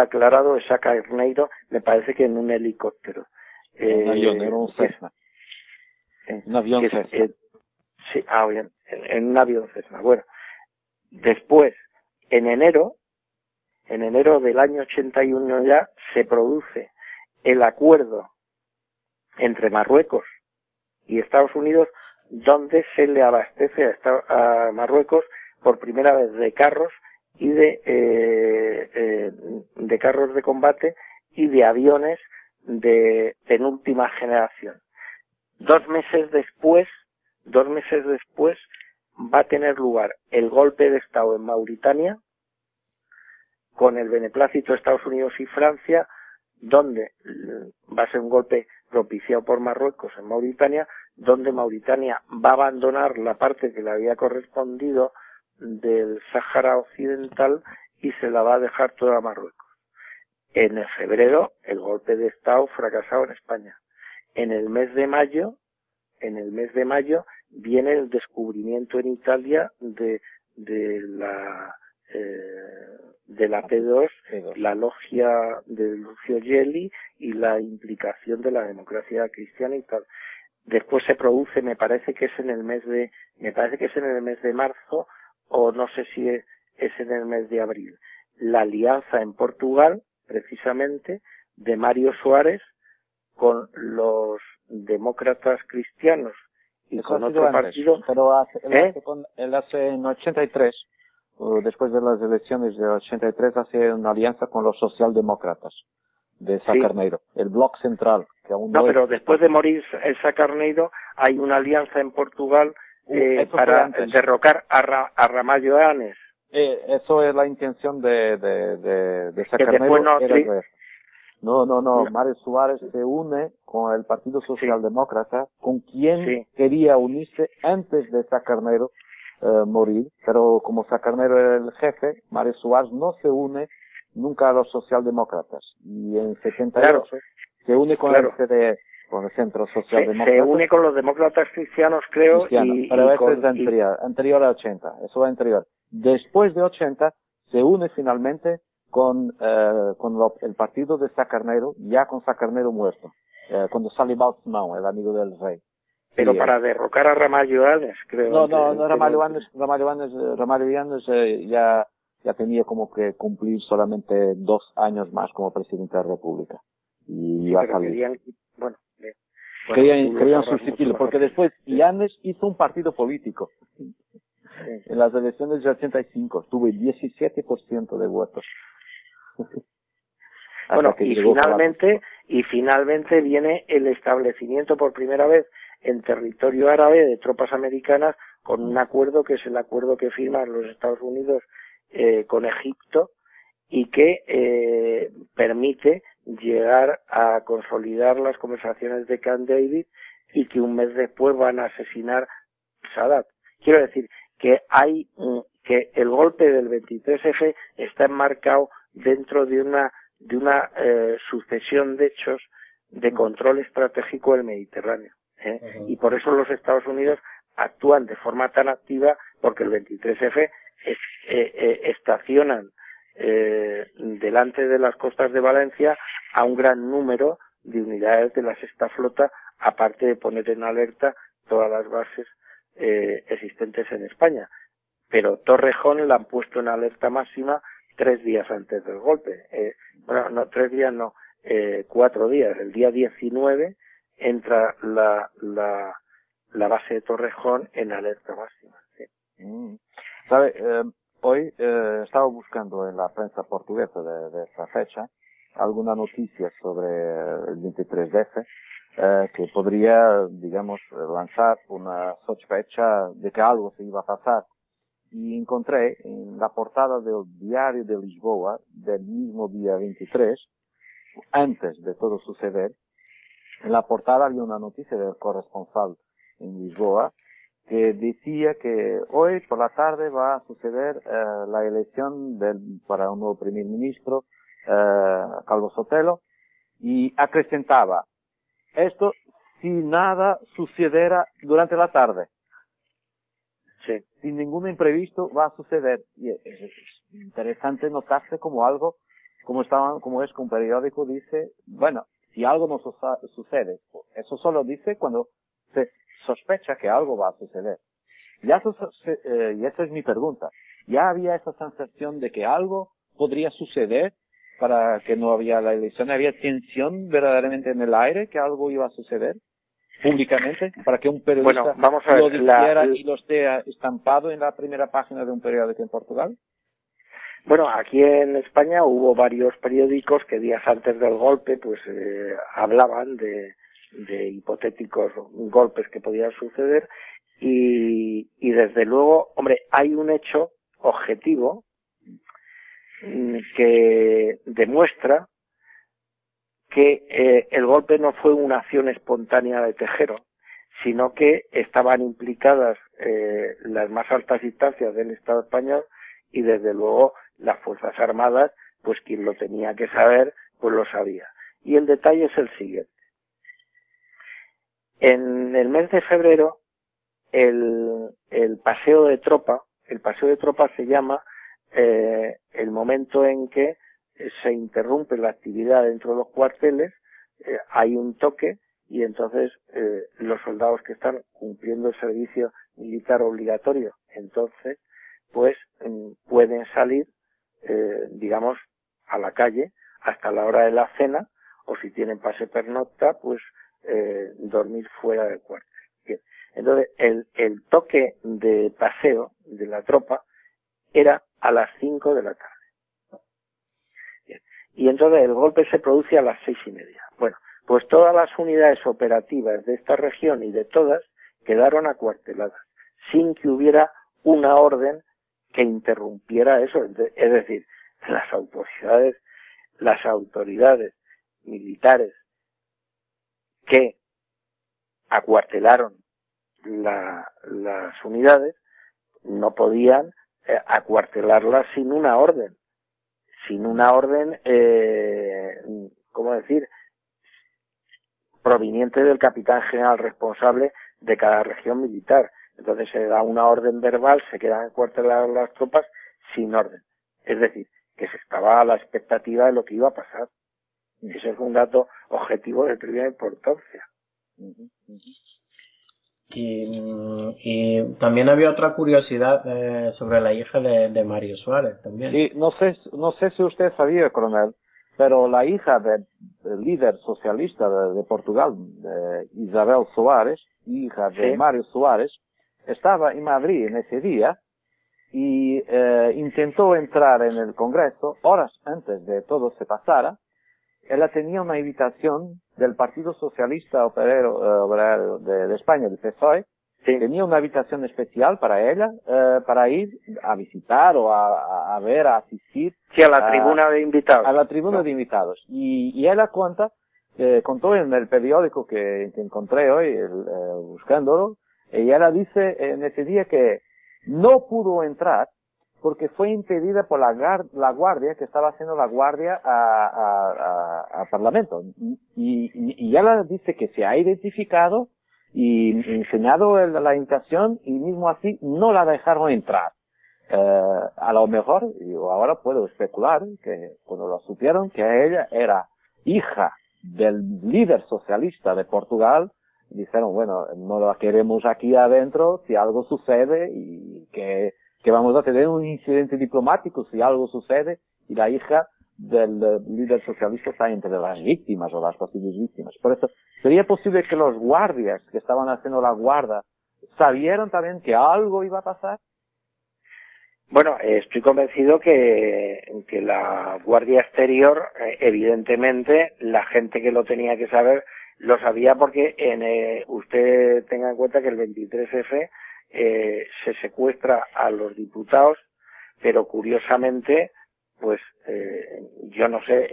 aclarado de Saca Carneiro, me parece que en un helicóptero. Un avión, era un Cessna. Un avión que Cessna. Sí, bien, en un avión Cessna. Bueno, después, en enero del año 81 ya, se produce el acuerdo entre Marruecos y Estados Unidos, donde se le abastece a Marruecos por primera vez de carros y de carros de combate y de aviones de penúltima generación. 2 meses después va a tener lugar el golpe de Estado en Mauritania, con el beneplácito de Estados Unidos y Francia, donde va a ser un golpe propiciado por Marruecos en Mauritania, donde Mauritania va a abandonar la parte que le había correspondido del Sáhara Occidental y se la va a dejar toda a Marruecos. En febrero, el golpe de Estado fracasado en España. En el mes de mayo viene el descubrimiento en Italia de la P2, la logia de Lucio Gelli y la implicación de la democracia cristiana y tal. Después se produce, me parece que es en el mes de marzo, o no sé si es en el mes de abril, la alianza en Portugal, precisamente, de Mário Soares con los demócratas cristianos y Eso con ha sido otro antes, partido. pero él hace en 83, después de las elecciones de 83, hace una alianza con los socialdemócratas de Sá Carneiro, el Bloc Central, que aún no pero después de morir Sá Carneiro hay una alianza en Portugal para derrocar a Ramalho Eanes. Eso es la intención de Sá Carneiro. No. Mário Soares se une con el Partido Socialdemócrata, con quien quería unirse antes de Sá Carneiro morir, pero como Sá Carneiro era el jefe, Mário Soares no se une nunca a los socialdemócratas. Y en 78 se une con el CDE, con el Centro Socialdemócrata. Se une con los demócratas cristianos, creo. Pero eso es anterior a 80, eso es anterior. Después de 80 se une finalmente con el partido de Sá Carneiro, ya con Sá Carneiro muerto, cuando sale Balsemão, el amigo del rey. Pero para derrocar a Ramalho Eanes, creo. No, Ramalho Eanes ya tenía como que cumplir solamente 2 años más como presidente de la República. Y iba a salir. Querían sustituirlo, porque después Eanes hizo un partido político. En las elecciones de 85 tuvo el 17% de votos. Bueno, y finalmente viene el establecimiento por primera vez en territorio árabe de tropas americanas, con un acuerdo que es el acuerdo que firman los Estados Unidos con Egipto y que permite llegar a consolidar las conversaciones de Camp David, y que un mes después van a asesinar a Sadat. Quiero decir que que el golpe del 23F está enmarcado dentro de una sucesión de hechos de control estratégico del Mediterráneo. Y por eso los Estados Unidos actúan de forma tan activa, porque el 23F estacionan delante de las costas de Valencia a un gran número de unidades de la Sexta Flota, aparte de poner en alerta todas las bases existentes en España. Pero Torrejón la han puesto en alerta máxima 3 días antes del golpe. 3 días no, 4 días. El día 19 entra la base de Torrejón en alerta máxima. ¿Sabe? Hoy estaba buscando en la prensa portuguesa de esa fecha alguna noticia sobre el 23F que podría, digamos, lanzar una sospecha de que algo se iba a pasar. Y encontré en la portada del Diario de Lisboa del mismo día 23, antes de todo suceder, en la portada había una noticia del corresponsal en Lisboa que decía que hoy por la tarde va a suceder la elección para un nuevo primer ministro, Calvo Sotelo, y acrecentaba esto si nada sucediera durante la tarde. Sin ningún imprevisto va a suceder. Y es interesante notarse como algo, como es que un periódico dice, bueno, si algo no sucede, eso solo dice cuando se sospecha que algo va a suceder. Y esa es mi pregunta. ¿Ya había esa sensación de que algo podría suceder para que no había la elección? ¿Había tensión verdaderamente en el aire que algo iba a suceder públicamente para que un periodista vamos a ver, lo dijera y lo esté estampado en la primera página de un periódico en Portugal? Bueno, aquí en España hubo varios periódicos que días antes del golpe pues hablaban de hipotéticos golpes que podían suceder y desde luego, hombre, hay un hecho objetivo que demuestra que el golpe no fue una acción espontánea de Tejero, sino que estaban implicadas las más altas instancias del Estado español y desde luego las Fuerzas Armadas, pues quien lo tenía que saber, pues lo sabía. Y el detalle es el siguiente. En el mes de febrero, el paseo de tropa se llama el momento en que se interrumpe la actividad dentro de los cuarteles, hay un toque y entonces los soldados que están cumpliendo el servicio militar obligatorio, entonces pues pueden salir, digamos, a la calle hasta la hora de la cena o si tienen pase pernocta, pues dormir fuera del cuartel. Bien. Entonces el toque de paseo de la tropa era a las 5 de la tarde. Bien. Y entonces el golpe se produce a las 6:30. Bueno, pues todas las unidades operativas de esta región y de todas quedaron acuarteladas, sin que hubiera una orden que interrumpiera eso. Es decir, las autoridades militares que acuartelaron las unidades no podían acuartelarlas sin una orden, ¿cómo decir?, proveniente del capitán general responsable de cada región militar. Entonces se da una orden verbal, se quedan acuarteladas las tropas sin orden. Es decir, que se estaba a la expectativa de lo que iba a pasar. Ese es un dato objetivo de primera importancia. Y también había otra curiosidad sobre la hija de Mario Suárez también. Sí, no sé si usted sabía, coronel, pero la hija del líder socialista de Portugal, Isabel Soares, hija de Mario Soares, estaba en Madrid en ese día y intentó entrar en el Congreso horas antes de todo se pasara. Ella tenía una invitación del Partido Socialista Obrero de España, del PSOE. Sí. Tenía una invitación especial para ella, para ir a visitar o a ver, a asistir. Sí, a la tribuna de invitados. A la tribuna de invitados. Y ella contó en el periódico que encontré hoy, buscándolo, y ella dice en ese día que no pudo entrar porque fue impedida por la guardia que estaba haciendo la guardia a Parlamento. Y ella dice que se ha identificado y enseñado la invitación y mismo así no la dejaron entrar. A lo mejor, yo ahora puedo especular que cuando lo supieron que ella era hija del líder socialista de Portugal, dijeron, bueno, no la queremos aquí adentro si algo sucede y que vamos a tener un incidente diplomático si algo sucede y la hija del líder socialista está entre las víctimas o las posibles víctimas. Por eso, ¿sería posible que los guardias que estaban haciendo la guarda sabieron también que algo iba a pasar? Bueno, estoy convencido que la Guardia Exterior, evidentemente, la gente que lo tenía que saber, lo sabía porque usted tenga en cuenta que el 23F se secuestra a los diputados, pero curiosamente, pues yo no sé,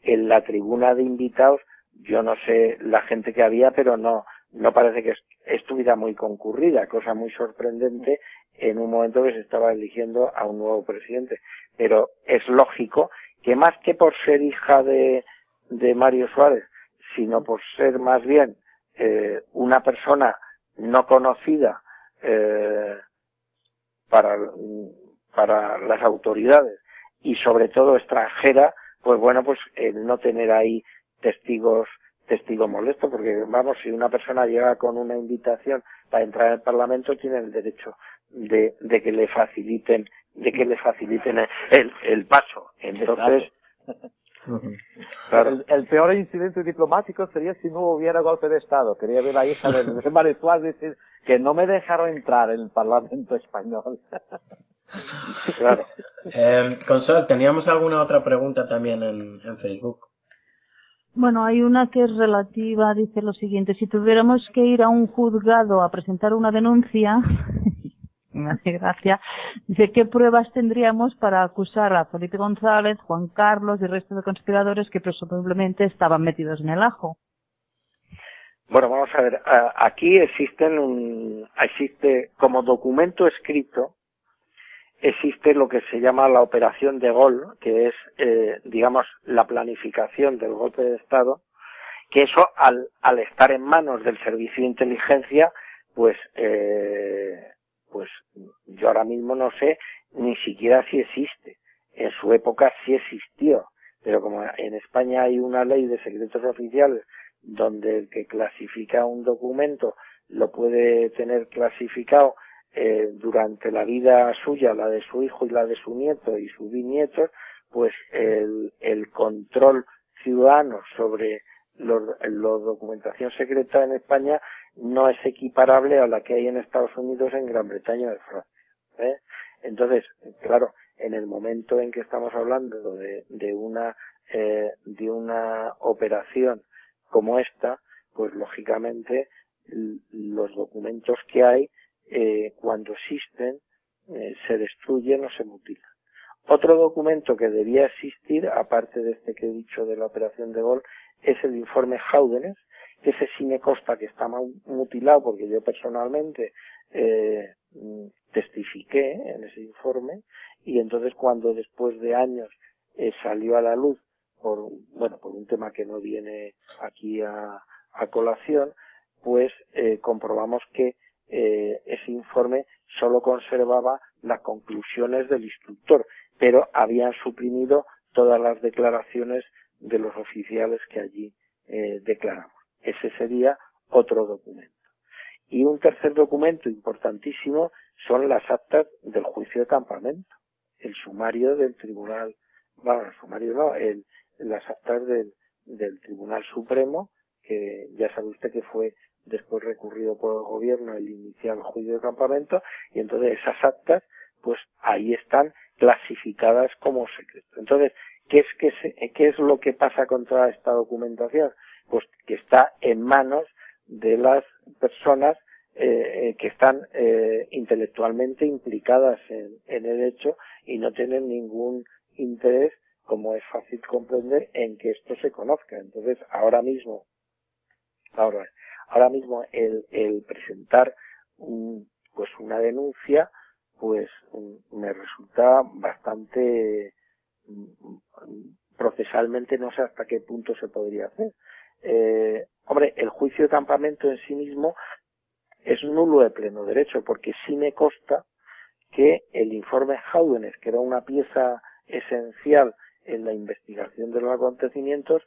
en la tribuna de invitados, yo no sé la gente que había, pero no parece que estuviera muy concurrida, cosa muy sorprendente en un momento que se estaba eligiendo a un nuevo presidente. Pero es lógico que más que por ser hija de Mario Suárez, sino por ser más bien una persona no conocida para las autoridades y sobre todo extranjera, pues bueno, pues el no tener ahí testigos testigo molesto, porque vamos, si una persona llega con una invitación para entrar al Parlamento, tiene el derecho de que le faciliten el paso. Entonces, claro. El peor incidente diplomático sería si no hubiera golpe de Estado. Quería ver a la hija de Marisol decir que no me dejaron entrar en el Parlamento español. Claro. Consol, ¿teníamos alguna otra pregunta también en Facebook? Bueno, hay una que es relativa, dice lo siguiente: si tuviéramos que ir a un juzgado a presentar una denuncia, me hace gracia, dice, ¿qué pruebas tendríamos para acusar a Felipe González, Juan Carlos y el resto de conspiradores que presumiblemente estaban metidos en el ajo? Bueno, vamos a ver, aquí existe como documento escrito, existe lo que se llama la operación de Gaulle, que es, digamos, la planificación del golpe de Estado, que eso al estar en manos del servicio de inteligencia, pues yo ahora mismo no sé ni siquiera si existe. En su época sí existió, pero como en España hay una ley de secretos oficiales donde el que clasifica un documento lo puede tener clasificado durante la vida suya, la de su hijo y la de su nieto y sus bisnietos, pues el control ciudadano sobre la documentación secreta en España no es equiparable a la que hay en Estados Unidos, en Gran Bretaña o en Francia. Entonces, claro, en el momento en que estamos hablando de una operación como esta, pues lógicamente los documentos que hay, cuando existen, se destruyen o se mutilan. Otro documento que debía existir, aparte de este que he dicho de la operación de Gaulle, es el informe Howdeness, que ese sí me consta que está mutilado, porque yo personalmente testifiqué en ese informe, y entonces cuando después de años salió a la luz por un tema que no viene aquí a colación, pues comprobamos que ese informe solo conservaba las conclusiones del instructor, pero habían suprimido todas las declaraciones de los oficiales que allí declaramos. Ese sería otro documento. Y un tercer documento importantísimo son las actas del juicio de campamento, el sumario del tribunal, las actas del Tribunal Supremo, que ya sabe usted que fue después recurrido por el gobierno el inicial juicio de campamento, y entonces esas actas, pues ahí están clasificadas como secreto. Entonces, ¿qué es lo que pasa con toda esta documentación? Pues que está en manos de las personas que están intelectualmente implicadas en el hecho y no tienen ningún interés, como es fácil comprender, en que esto se conozca. Entonces, ahora mismo el presentar una denuncia, pues me resulta bastante procesalmente, no sé hasta qué punto se podría hacer. El juicio de campamento en sí mismo es nulo de pleno derecho, porque sí me consta que el informe Howdeness, que era una pieza esencial en la investigación de los acontecimientos,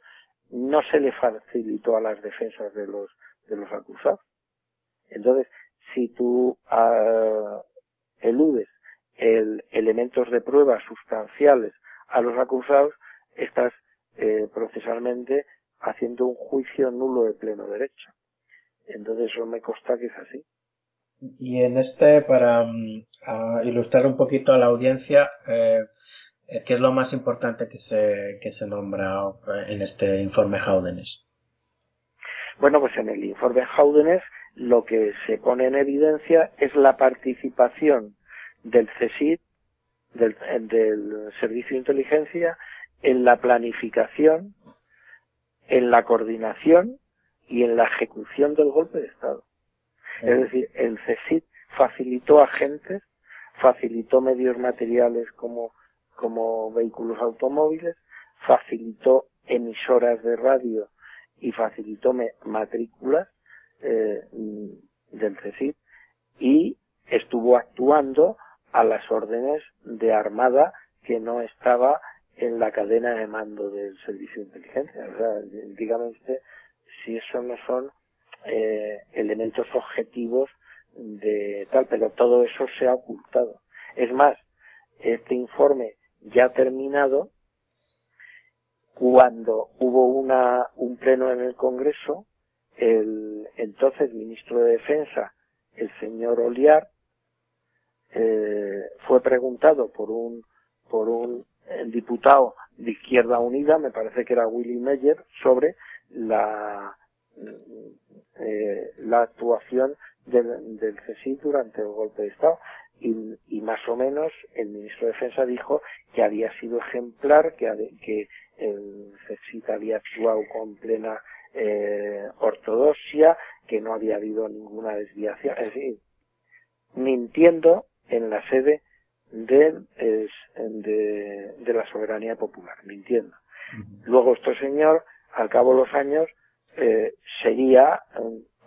no se le facilitó a las defensas de los acusados. Entonces, si tú eludes elementos de prueba sustanciales a los acusados, estás procesalmente haciendo un juicio nulo de pleno derecho. Entonces eso me consta que es así. Y para ilustrar un poquito a la audiencia, ¿qué es lo más importante que se nombra en este informe Howdeness? Bueno, pues en el informe Howdeness lo que se pone en evidencia es la participación del CSIC, del Servicio de Inteligencia, en la planificación, en la coordinación y en la ejecución del golpe de Estado. Es decir, el CSIC facilitó agentes, facilitó medios materiales como vehículos automóviles, facilitó emisoras de radio y facilitó matrículas del CSIC, y estuvo actuando a las órdenes de Armada que no estaba en la cadena de mando del Servicio de Inteligencia. O sea, dígame usted si eso no son elementos objetivos de tal, pero todo eso se ha ocultado. Es más, este informe ya ha terminado cuando hubo un pleno en el Congreso. El entonces ministro de Defensa, el señor Olliart, fue preguntado por un diputado de Izquierda Unida, me parece que era Willy Meyer, sobre la actuación del CSIC durante el golpe de Estado, y más o menos el ministro de Defensa dijo que había sido ejemplar, que el CSIC había actuado con plena ortodoxia, que no había habido ninguna desviación, es decir, mintiendo en la sede de la soberanía popular, mintiendo. Luego este señor, al cabo de los años, sería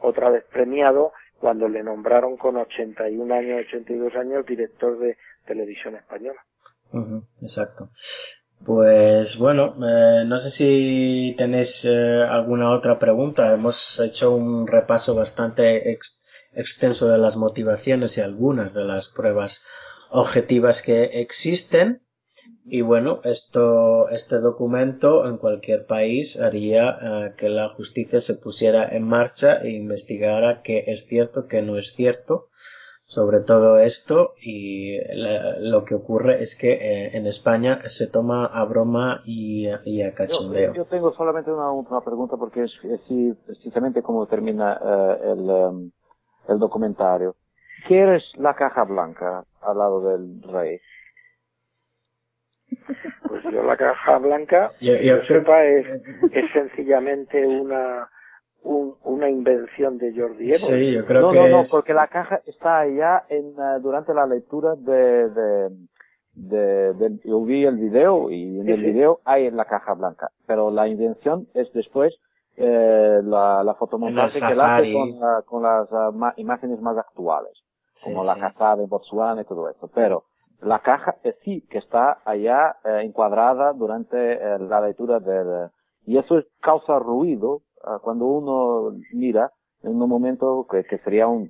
otra vez premiado cuando le nombraron con 81 años, 82 años, director de Televisión Española. Exacto. Pues bueno, no sé si tenéis alguna otra pregunta. Hemos hecho un repaso bastante extenso de las motivaciones y algunas de las pruebas objetivas que existen. Y bueno, este documento en cualquier país haría que la justicia se pusiera en marcha e investigara qué es cierto, qué no es cierto sobre todo esto, y lo que ocurre es que en España se toma a broma y a cachondeo. Yo tengo solamente una última pregunta, porque es precisamente como termina el documentario. ¿Qué es la caja blanca al lado del rey? Pues yo la caja blanca, yo creo que es sencillamente una invención de Jordi Évole. Sí, yo creo No, porque la caja está allá durante la lectura yo vi el video, y en el video hay la caja blanca, pero la invención es después la fotomontaje que la hace con las imágenes más actuales, como la caza de Botsuana y todo eso. Pero la caja sí que está allá encuadrada durante la lectura y eso causa ruido cuando uno mira en un momento que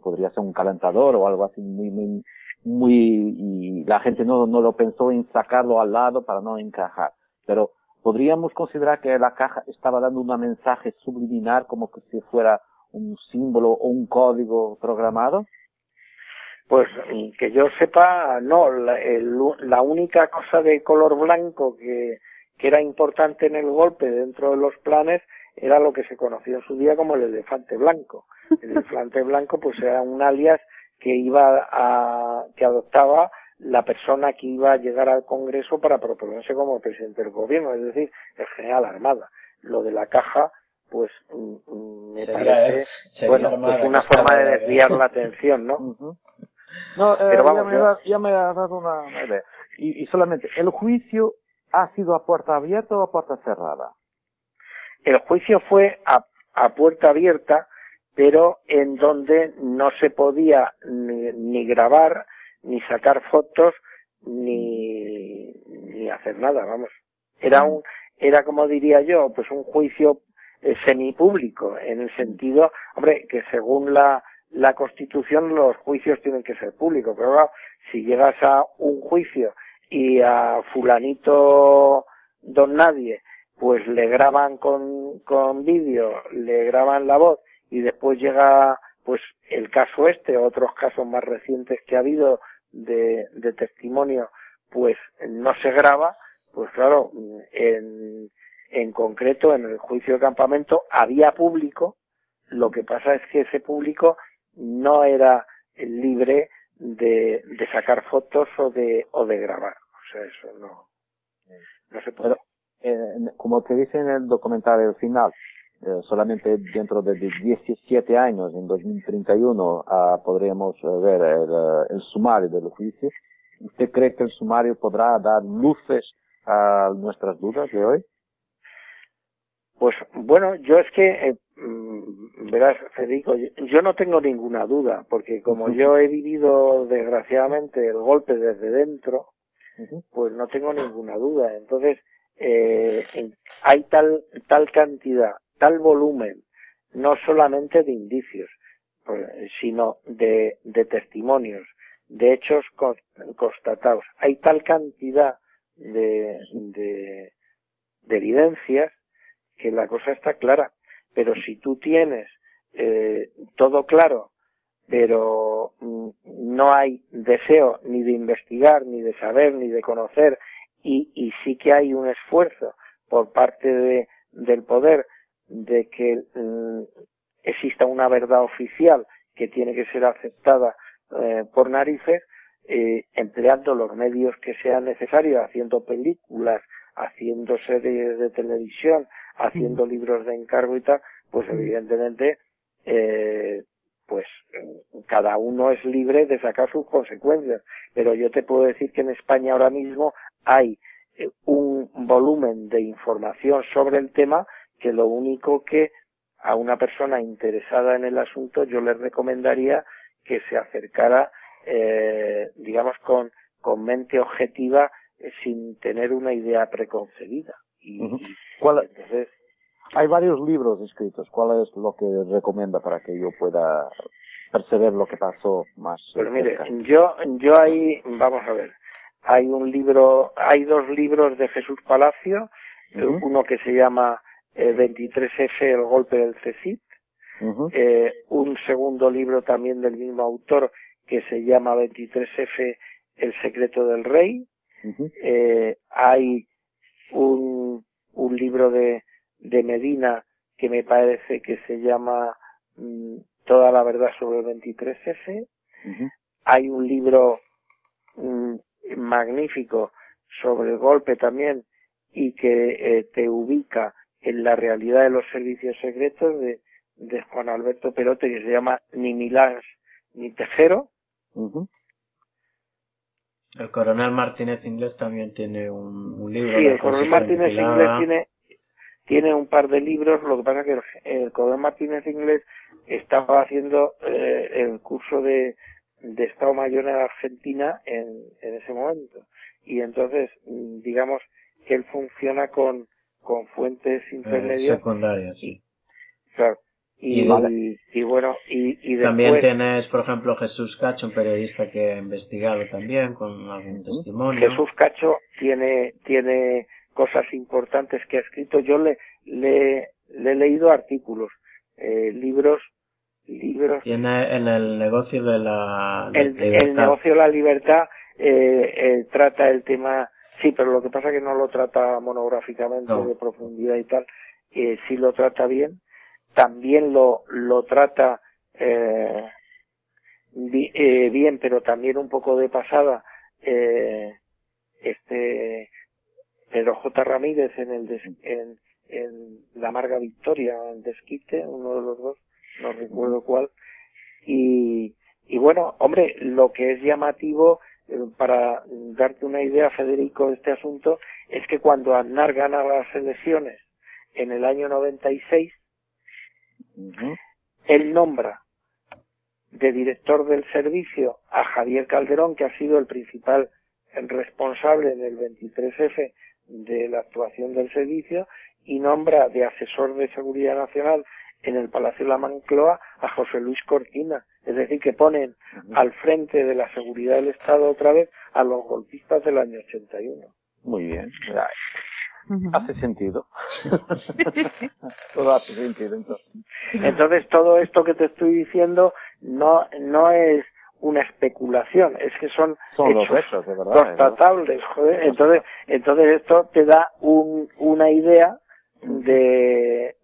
podría ser un calentador o algo así y la gente no lo pensó en sacarlo al lado para no encajar. Pero podríamos considerar que la caja estaba dando un mensaje subliminal, como que si fuera un símbolo o un código programado. Pues que yo sepa, no. La única cosa de color blanco que era importante en el golpe dentro de los planes era lo que se conoció en su día como el elefante blanco. El elefante blanco pues era un alias que adoptaba la persona que iba a llegar al Congreso para proponerse como presidente del gobierno, es decir, el general Armada. Lo de la caja, pues me parece pues una forma de desviar la atención, ¿no? No, pero vamos, ya me ha dado una idea. Y solamente, ¿el juicio ha sido a puerta abierta o a puerta cerrada? El juicio fue a puerta abierta, pero en donde no se podía ni grabar, ni sacar fotos, ni hacer nada, vamos. Era como diría yo, pues un juicio semipúblico, en el sentido, hombre, que según la Constitución los juicios tienen que ser públicos, pero claro, si llegas a un juicio y a fulanito don nadie pues le graban con vídeo, le graban la voz, y después llega pues el caso otros casos más recientes que ha habido de testimonio, pues no se graba, pues claro, en concreto en el juicio de campamento había público. Lo que pasa es que ese público no era libre de sacar fotos o de grabar. O sea, eso no se puede. Como te dice en el documentario final, solamente dentro de 17 años, en 2031, podremos ver el sumario del juicio. ¿Usted cree que el sumario podrá dar luces a nuestras dudas de hoy? Pues bueno, yo es que, verás, Federico, yo no tengo ninguna duda, porque como yo he vivido desgraciadamente el golpe desde dentro, pues no tengo ninguna duda. Entonces, hay tal cantidad, tal volumen no solamente de indicios, sino de testimonios, de hechos constatados. Hay tal cantidad de evidencias que la cosa está clara. Pero si tú tienes todo claro, pero no hay deseo ni de investigar, ni de saber, ni de conocer, y sí que hay un esfuerzo por parte del poder de que exista una verdad oficial que tiene que ser aceptada por narices, empleando los medios que sean necesarios, haciendo películas, haciendo series de televisión, haciendo libros de encargo y tal, pues evidentemente pues cada uno es libre de sacar sus consecuencias. Pero yo te puedo decir que en España ahora mismo hay un volumen de información sobre el tema que lo único que a una persona interesada en el asunto yo le recomendaría que se acercara digamos con mente objetiva, sin tener una idea preconcebida. Entonces, hay varios libros escritos. ¿Cuál es lo que recomienda para que yo pueda percibir lo que pasó más? Pues mire, yo ahí, vamos a ver, hay dos libros de Jesús Palacio, uno que se llama 23F, el golpe del CECIT, un segundo libro también del mismo autor que se llama 23F, el secreto del rey. Hay un libro de Medina que me parece que se llama Toda la verdad sobre el 23F. Hay un libro magnífico sobre el golpe también y que te ubica en la realidad de los servicios secretos de Juan Alberto Perote, que se llama Ni Milán ni Tejero. El coronel Martínez Inglés también tiene un libro. Sí, el coronel Martínez Inglés tiene un par de libros. Lo que pasa es que el coronel Martínez Inglés estaba haciendo el curso de Estado Mayor en Argentina en ese momento, y entonces digamos que él funciona con fuentes intermedias secundarias, sí. Claro. Y bueno, y después también tienes, por ejemplo, Jesús Cacho, un periodista que ha investigado también con algún testimonio. Jesús Cacho tiene cosas importantes que ha escrito. Yo le he leído artículos, libros. Tiene en el negocio de la libertad. El negocio de la libertad trata el tema, sí, pero lo que pasa es que no lo trata monográficamente de profundidad y tal. Sí lo trata bien. También lo trata bien, pero también un poco de pasada, Pedro J. Ramírez en La Amarga Victoria, en Desquite, uno de los dos, no recuerdo cuál. Y bueno, hombre, lo que es llamativo, para darte una idea, Federico, de este asunto, es que cuando Aznar gana las elecciones en el año 96, él nombra de director del servicio a Javier Calderón, que ha sido el principal responsable en el 23F de la actuación del servicio, y nombra de asesor de seguridad nacional en el Palacio de la Moncloa a José Luis Cortina. Es decir, que ponen al frente de la seguridad del Estado otra vez a los golpistas del año 81. Muy bien. Hace sentido. Todo hace sentido, entonces. Entonces, todo esto que te estoy diciendo no es una especulación, es que son hechos de verdad, constatables, joder. Entonces esto te da una idea de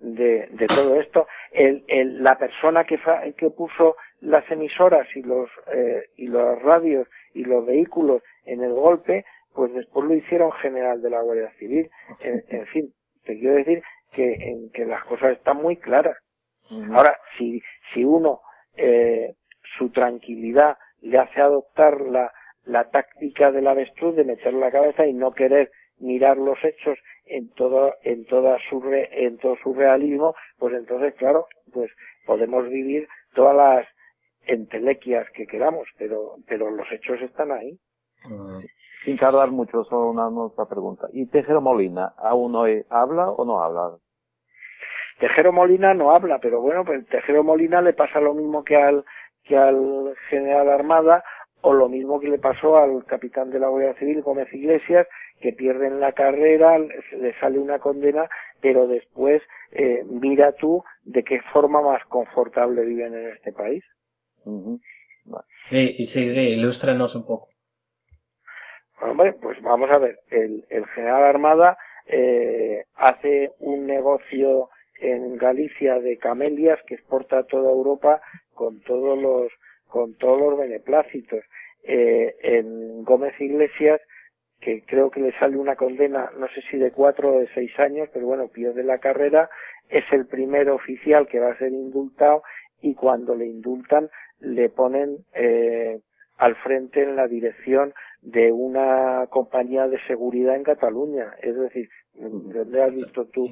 todo esto. La persona que puso las emisoras y los radios y los vehículos en el golpe, pues después lo hicieron general de la Guardia Civil. En fin, te quiero decir que las cosas están muy claras. Ahora, si uno su tranquilidad le hace adoptar la táctica del avestruz, de meter la cabeza y no querer mirar los hechos en todo su realismo, pues entonces, claro, pues podemos vivir todas las entelequias que queramos, pero los hechos están ahí. Sin tardar mucho, solo una pregunta. ¿Y Tejero Molina aún hoy habla o no habla? Tejero Molina no habla, pero bueno, pues Tejero Molina le pasa lo mismo que al general Armada, o lo mismo que le pasó al capitán de la Guardia Civil, Gómez Iglesias, que pierden la carrera, le sale una condena, pero después mira tú de qué forma más confortable viven en este país. Ujú. Sí, ilústrenos un poco. Bueno, pues vamos a ver, el general Armada hace un negocio en Galicia de camelias que exporta a toda Europa con todos los beneplácitos. En Gómez Iglesias, que creo que le sale una condena, no sé si de 4 o de 6 años, pero bueno, pierde la carrera, es el primer oficial que va a ser indultado, y cuando le indultan le ponen al frente en la dirección de una compañía de seguridad en Cataluña. Es decir, ¿dónde has visto tú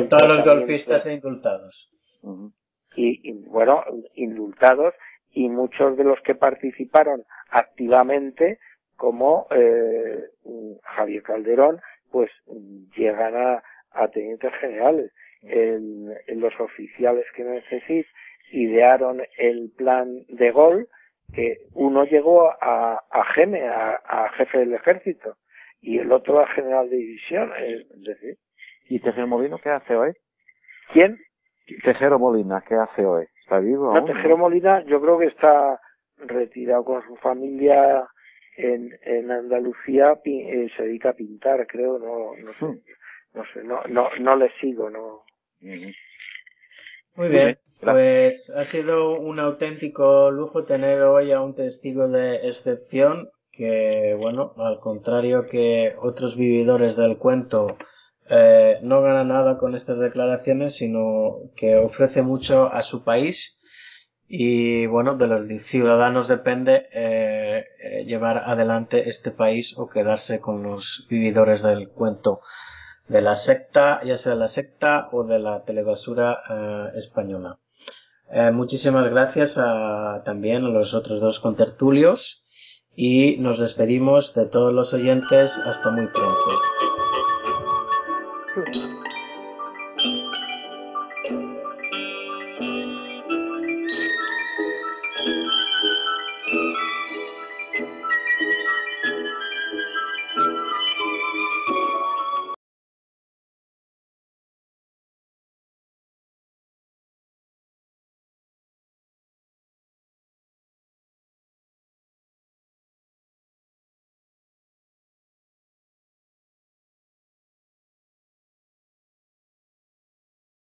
Todos los golpistas indultados. Ujú. Y bueno, indultados, y muchos de los que participaron activamente, como Javier Calderón, pues llegan a tenientes generales. Los oficiales que necesito idearon el plan de Gaulle, que uno llegó a Geme, a jefe del ejército, y el otro a general de división, es decir. ¿Y Tejero Molina qué hace hoy? ¿Quién? Tejero Molina, ¿qué hace hoy? ¿Está vivo No, aún? Tejero Molina yo creo que está retirado con su familia en Andalucía, se dedica a pintar, creo, no le sigo, no. Ujú. Muy bien, gracias. pues ha sido un auténtico lujo tener hoy a un testigo de excepción que, bueno, al contrario que otros vividores del cuento, no gana nada con estas declaraciones, sino que ofrece mucho a su país, y bueno, de los ciudadanos depende llevar adelante este país o quedarse con los vividores del cuento de la secta, ya sea de la secta o de la telebasura española. Muchísimas gracias también a los otros dos contertulios, y nos despedimos de todos los oyentes hasta muy pronto.